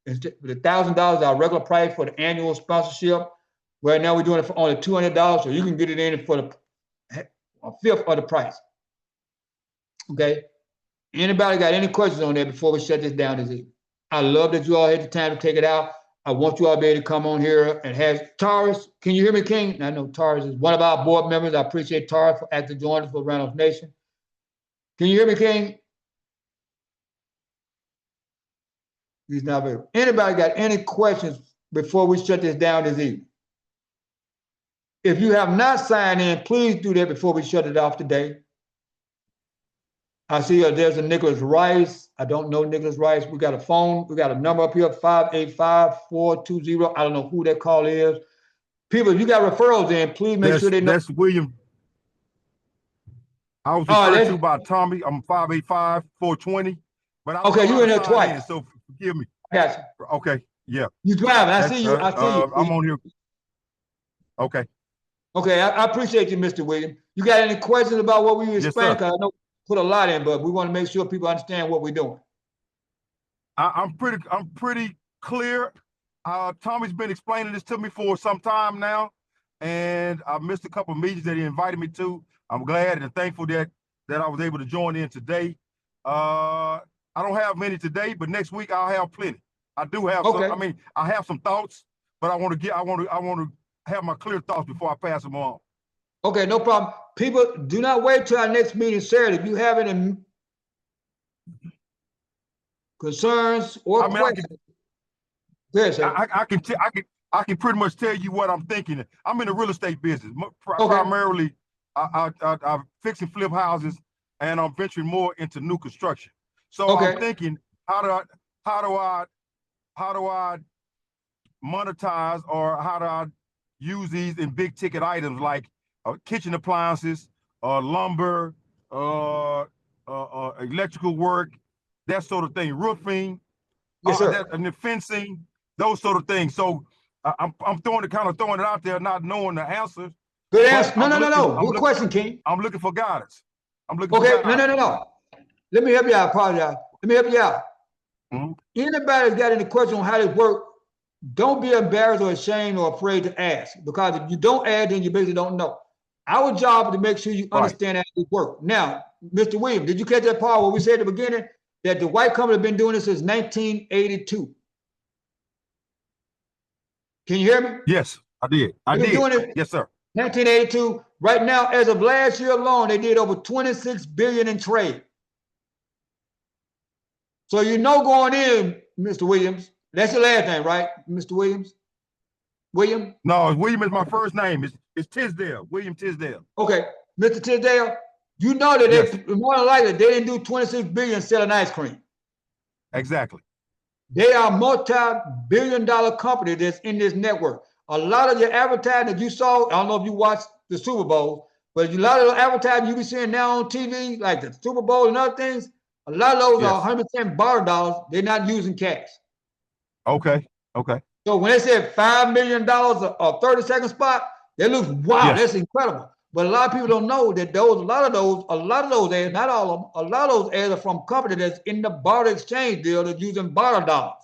It's $1,000, our regular price for the annual sponsorship. Right now, we're doing it for only $200, so you can get it in for a fifth of the price. Okay? Anybody got any questions on that before we shut this down this evening? I love that you all had the time to take it out. I want you all to be able to come on here and have Taurus. Can you hear me, King? I know Taurus is one of our board members. I appreciate Taurus for acting joining us for Rhinos Nation. Can you hear me, King? He's not very. Anybody got any questions before we shut this down this evening? If you have not signed in, please do that before we shut it off today. I see there's a Nicholas Rice. I don't know Nicholas Rice. We got a phone. We got a number up here, 585-420. I don't know who that call is. People, if you got referrals in, please make sure they know. That's William. I was referred to by Tommy. I'm 585-420. But I okay, you in there twice. So forgive me. Got you. Okay, yeah. You driving. I see you. I see you. I'm on here. Okay. Okay, I appreciate you, Mr. William. You got any questions about what we explained? Yes, because I know we put a lot in, but we want to make sure people understand what we're doing. I'm pretty clear. Tommy's been explaining this to me for some time now, and I missed a couple of meetings that he invited me to. I'm glad and thankful that I was able to join in today. I don't have many today, but next week I'll have plenty. I do have some. I mean, I have some thoughts, but I want to have my clear thoughts before I pass them on. Okay, no problem. People, do not wait till our next meeting Saturday. If you have any concerns or questions, I can pretty much tell you what I'm thinking. I'm in the real estate business. Primarily, I fix and flip houses, and I'm venturing more into new construction. So I'm thinking, how do I monetize, or how do I use these in big ticket items like kitchen appliances, lumber, electrical work, that sort of thing, roofing, and the fencing, those sort of things. So I'm throwing it out there, not knowing the answers. Good answer. No. Good question, King. I'm looking for guidance. No. Let me help you out. Apologize. Let me help you out. Mm-hmm. Anybody's got any question on how this works, don't be embarrassed or ashamed or afraid to ask, because if you don't ask, then you basically don't know. Our job is to make sure you understand how it works. Now, Mr. Williams, did you catch that part where we said at the beginning that the white company have been doing this since 1982? Can you hear me? Yes, I did. I did. Doing it, yes, sir. 1982. Right now, as of last year alone, they did over $26 billion in trade. So you know going in, Mr. Williams, that's your last name, right, Mr. Williams? William? No, William is my first name. It's Tisdale, William Tisdale. Okay, Mr. Tisdale, you know that they more than likely they didn't do $26 billion selling ice cream. Exactly. They are a multi-billion-dollar company that's in this network. A lot of your advertising that you saw, I don't know if you watched the Super Bowl, but a lot of the advertising you be seeing now on TV, like the Super Bowl and other things, a lot of those are 100% borrowed dollars. They're not using cash. Okay. So when they said $5 million a 30-second spot, that looks wow, that's incredible. But a lot of people don't know that a lot of those ads, not all of them, a lot of those ads are from companies that's in the barter exchange deal that's using borrowed dollars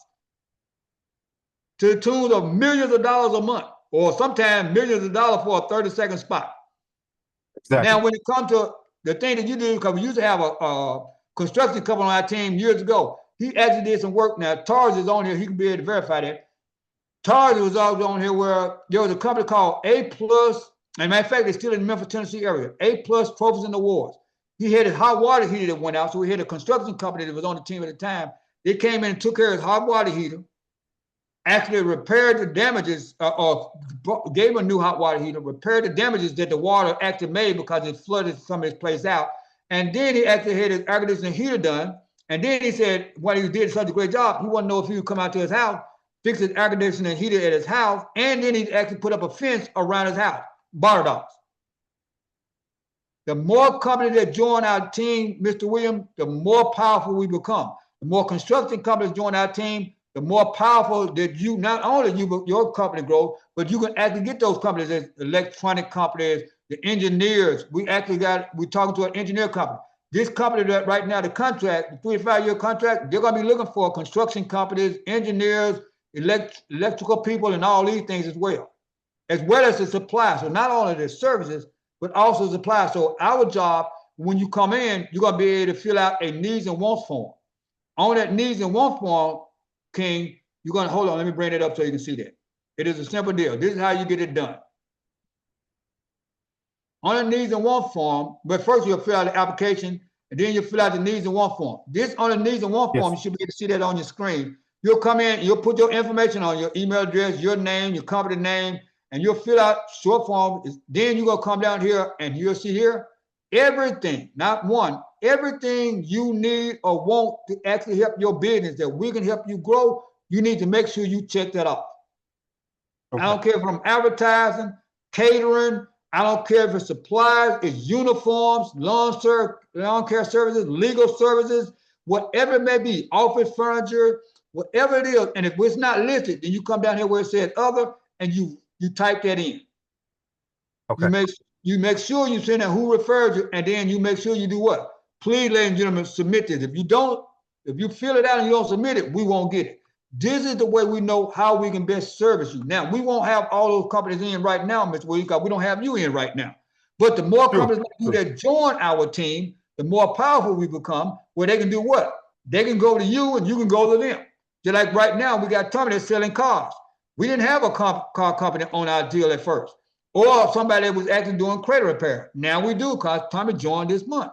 to the tune of millions of dollars a month, or sometimes millions of dollars for a 30-second spot. Exactly. Now, when it comes to the thing that you do, because we used to have a construction company on our team years ago. He actually did some work. Now, Tarz is on here. He can be able to verify that. Tarz was also on here where there was a company called A+, and matter of fact, they're still in the Memphis, Tennessee area, A+ Trophies and Awards. He had his hot water heater that went out, so we had a construction company that was on the team at the time. They came in and took care of his hot water heater. actually repaired the damages or gave him a new hot water heater, repaired the damages that the water actually made because it flooded some of his place out. And then he actually had his air conditioning heater done. And then he said, when he did such a great job, he wanted to know if he would come out to his house, fix his air conditioning heater at his house, and then he actually put up a fence around his house. $100. The more companies that join our team, Mr. Williams, the more powerful we become. The more construction companies join our team, the more powerful that you, not only you, but your company grows, but you can actually get those companies, as electronic companies, the engineers. We're talking to an engineer company. This company that right now, the contract, the 3 to 5 year contract, they're going to be looking for construction companies, engineers, electrical people, and all these things as well as the supply. So not only the services, but also the supply. So our job, when you come in, you're going to be able to fill out a needs and wants form. On that needs and wants form, King, you're going to, hold on, let me bring it up so you can see that. It is a simple deal. This is how you get it done. On the needs and wants form, but first you'll fill out the application, and then you fill out the needs and wants form. This on the needs and wants form, you should be able to see that on your screen. You'll come in, you'll put your information on your email address, your name, your company name, and you'll fill out short form. Then you're gonna come down here and you'll see here everything, not one, everything you need or want to actually help your business that we can help you grow. You need to make sure you check that off. Okay. I don't care from advertising, catering, I don't care if it's supplies, it's uniforms, lawn care services, legal services, whatever it may be, office furniture, whatever it is. And if it's not listed, then you come down here where it says other, and you type that in. Okay. You make sure you send out who referred you, and then you make sure you do what? Please, ladies and gentlemen, submit this. If you fill it out and you don't submit it, we won't get it. This is the way we know how we can best service you. Now, we won't have all those companies in right now, Mr. Williams, because we don't have you in right now. But the more companies like you that join our team, the more powerful we become, where they can do what? They can go to you and you can go to them. Just like right now, we got Tommy that's selling cars. We didn't have a car company on our deal at first, or somebody that was actually doing credit repair. Now we do, because Tommy joined this month.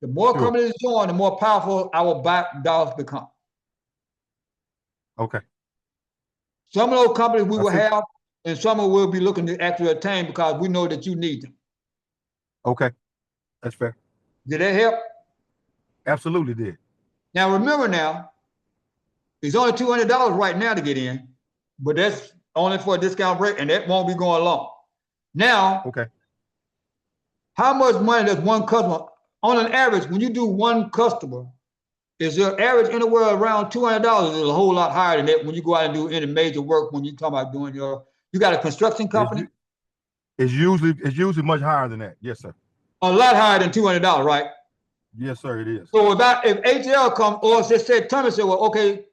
The more companies join, the more powerful our dollars become. Okay. Some of those companies we will have, and some of them will be looking to actually attain because we know that you need them. Okay. That's fair. Did that help? Absolutely did. Now remember now, it's only $200 right now to get in, but that's only for a discount rate, and that won't be going long. Now, how much money does one customer, on an average, when you do one customer, is your average anywhere around $200? Is a whole lot higher than that when you go out and do any major work. When you talk about doing you got a construction company? It's usually much higher than that. Yes, sir. A lot higher than $200, right? Yes, sir, it is. So if HL come, or just said, Tommy said, well, okay,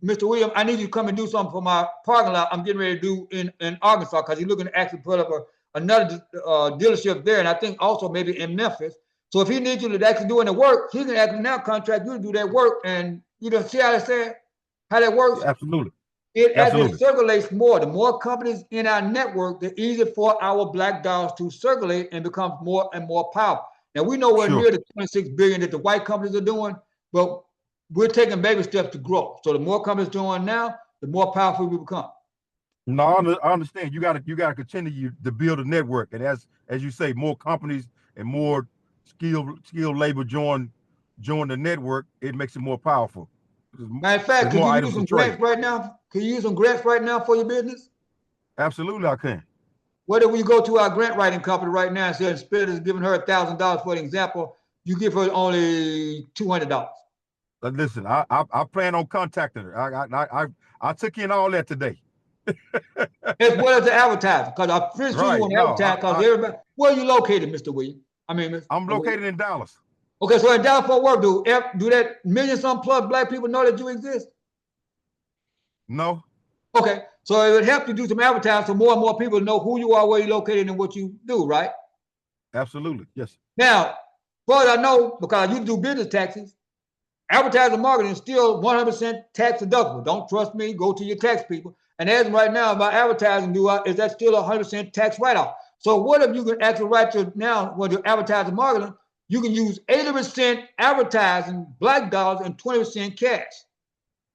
Mr. Williams, I need you to come and do something for my parking lot I'm getting ready to do in Arkansas, because he's looking to actually put up another dealership there, and I think also maybe in Memphis. So if he needs you to actually do any work, he can actually now contract you to do that work. And you know, see how that works? Absolutely. It actually circulates more. The more companies in our network, the easier for our black dollars to circulate and become more and more powerful. Now we know we're near the 26 billion that the white companies are doing, but we're taking baby steps to grow. So the more companies doing now, the more powerful we become. No, I understand. You got to continue to build a network, and as you say, more companies and more skilled labor join the network. It makes it more powerful. Matter of fact, can you use some grants right now? Can you use some grants right now for your business? Absolutely, I can. What if we go to our grant writing company right now and say instead of giving her $1,000 for an example, you give her only $200? Listen, I plan on contacting her. I took in all that today. As well as the advertising, because I'm pretty sure you want to advertise, because everybody. Where are you located, Mr. Williams? I'm located in Dallas. Okay, so in Dallas Fort Worth, do that million-some plus black people know that you exist? No. Okay, so it would help you do some advertising so more and more people know who you are, where you're located, and what you do, right? Absolutely, yes. Now, far as I know, because you do business taxes, advertising marketing is still 100% tax deductible. Don't trust me, go to your tax people. And as right now, about advertising, is that still 100% tax write-off? So what if you can actually write your advertising marketing, you can use 80% advertising, black dollars, and 20% cash.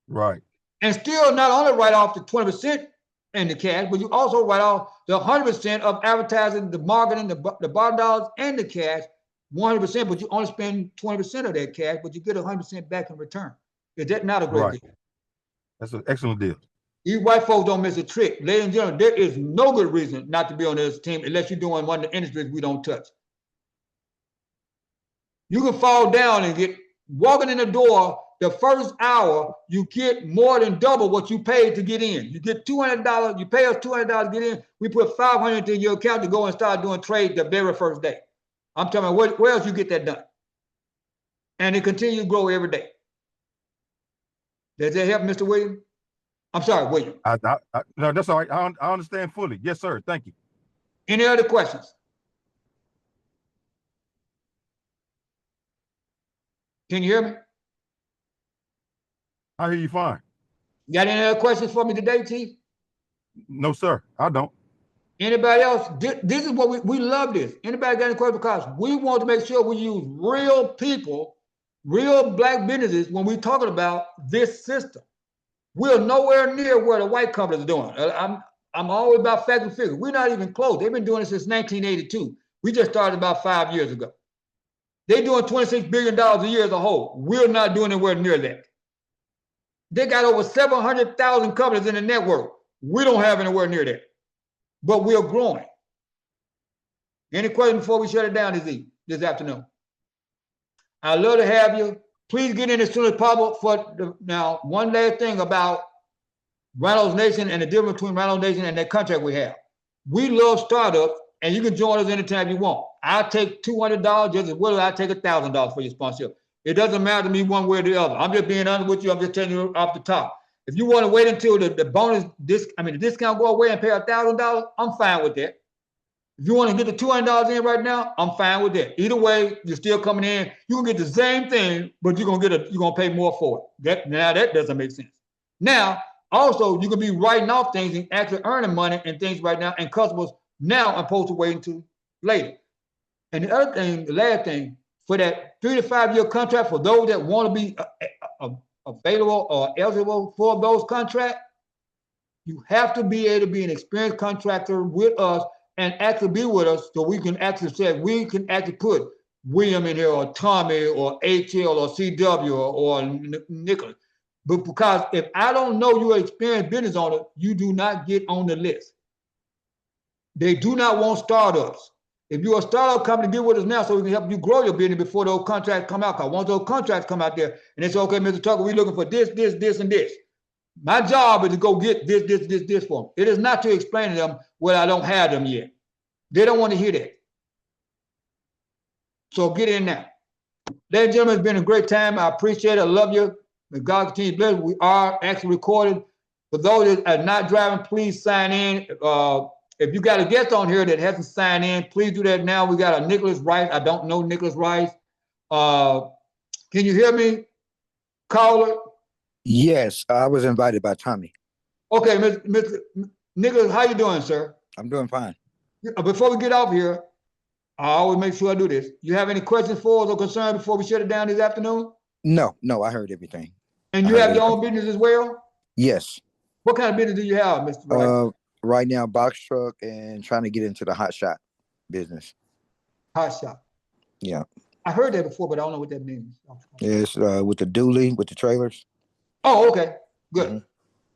Right. and still not only write off the 20% in the cash, but you also write off the 100% of advertising, the marketing, the bottom dollars, and the cash, 100%, but you only spend 20% of that cash, but you get 100% back in return. Is that not a great Right. deal? That's an excellent deal. You white folks don't miss a trick. Ladies and gentlemen, there is no good reason not to be on this team unless you're doing one of the industries we don't touch. You can fall down and get walking in the door. The first hour, you get more than double what you paid to get in. You get $200. You pay us $200 to get in. We put $500 in your account to go and start doing trade the very first day. I'm telling you, where else you get that done? And it continues to grow every day. Does that help, Mr. Williams? I'm sorry, William. No, that's all right. I understand fully. Yes, sir. Thank you. Any other questions? Can you hear me? I hear you fine. Got any other questions for me today, Chief? No, sir. I don't. Anybody else? This is what we love this. Anybody got any questions? Because we want to make sure we use real people, real black businesses when we're talking about this system. We're nowhere near where the white companies are doing. I'm always about fact and figure. We're not even close. They've been doing it since 1982. We just started about 5 years ago. They're doing $26 billion a year as a whole. We're not doing anywhere near that. They got over 700,000 companies in the network. We don't have anywhere near that, but we're growing. Any questions before we shut it down this afternoon? I'd love to have you. Please get in as soon as possible. Now, one last thing about Rhinos Nation and the difference between Rhinos Nation and that contract we have. We love startups, and you can join us anytime you want. I'll take $200 just as well as I'll take $1,000 for your sponsorship. It doesn't matter to me one way or the other. I'm just being honest with you. I'm just telling you off the top. If you want to wait until the discount go away and pay $1,000, I'm fine with that. If you want to get the $200 in right now, I'm fine with that. Either way, you're still coming in. You can get the same thing, but you're gonna pay more for it. That doesn't make sense. Now, also, you can be writing off things and actually earning money and things right now, and customers now opposed to waiting to later. And the other thing, the last thing, for that 3 to 5 year contract, for those that want to be available or eligible for those contracts, you have to be able to be an experienced contractor with us and actually be with us, so we can actually say, we can actually put William in here, or Tommy, or HL, or CW, or Nicholas. But because if I don't know you're an experienced business owner, you do not get on the list. They do not want startups. If you're a startup company, get with us now so we can help you grow your business before those contracts come out. Because once those contracts come out there, and they say, okay, Mr. Tucker, we're looking for this, this, this, and this. My job is to go get this for them. It is not to explain to them, well, I don't have them yet. They don't want to hear that. So get in now. Ladies and gentlemen, it's been a great time. I appreciate it. I love you. May God continue to bless. We are actually recorded. For those that are not driving, please sign in. If you got a guest on here that hasn't signed in, please do that now. We got a Nicholas Rice. I don't know Nicholas Rice. Can you hear me, caller? Yes, I was invited by Tommy. Okay, Mr. Nicholas, how you doing, sir? I'm doing fine. Before we get off here, I always make sure I do this. You have any questions for us or concerns before we shut it down this afternoon? No, I heard everything. And you have your own business as well? Yes. What kind of business do you have, Mr. Rice? Right now, box truck and trying to get into the hot shot business. Hot shot. Yeah. I heard that before, but I don't know what that means. It's with the dually, with the trailers. Oh, okay. Good.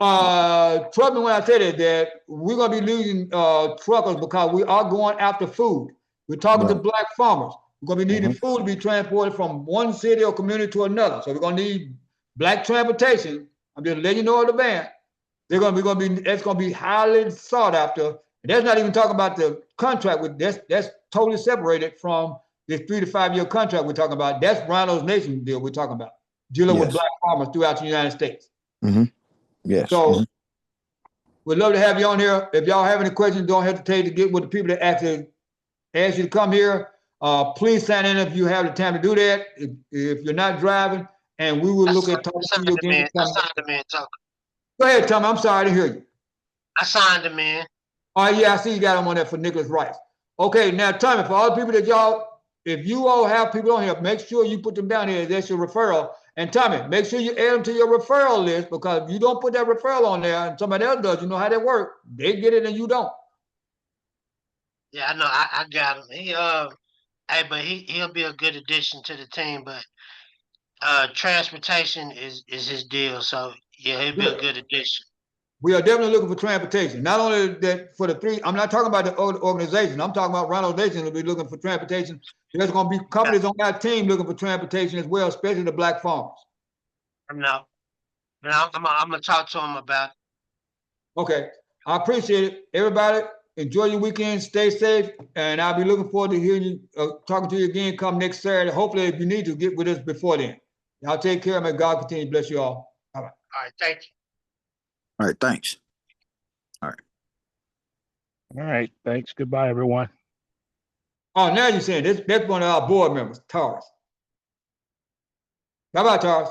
Mm-hmm. Trust me when I say that we're going to be losing truckers because we are going after food. We're talking to black farmers. We're going to be needing food to be transported from one city or community to another. So we're going to need black transportation. I'm just letting you know in advance. It's going to be highly sought after. And that's not even talking about the contract with that's totally separated from this 3 to 5 year contract we're talking about. That's Rhinos Nation deal we're talking about, dealing with black farmers throughout the United States. Yes. So we'd love to have you on here. If y'all have any questions, don't hesitate to get with the people that actually ask you to come here. Please sign in if you have the time to do that. If you're not driving, and we will look at talking to you again. I signed the man, Tucker. Go ahead, Tommy. I'm sorry to hear you. I signed the man. Oh, yeah, I see you got him on there for Nicholas Rice. Okay, now, Tommy, for all the people that if you all have people on here, make sure you put them down here. That's your referral. And Tommy, make sure you add them to your referral list, because if you don't put that referral on there and somebody else does, you know how they work. They get it and you don't. Yeah, I know. I got him. But he'll be a good addition to the team. But transportation is his deal. So yeah, he'll be a good addition. We are definitely looking for transportation. Not only that for the three, I'm not talking about the organization. I'm talking about Rhinos Nation will be looking for transportation. There's going to be companies on our team looking for transportation as well, especially the black farmers. No, I'm gonna talk to him about it. Okay, I appreciate it. Everybody, enjoy your weekend. Stay safe, and I'll be looking forward to hearing you, talking to you again come next Saturday. Hopefully, if you need to, get with us before then. Y'all take care. May God continue to bless you all. Bye-bye. All right, thank you. All right, thanks. All right. Thanks. Goodbye, everyone. Oh, now you're saying this. That's one of our board members, Taurus. Bye-bye, Taurus.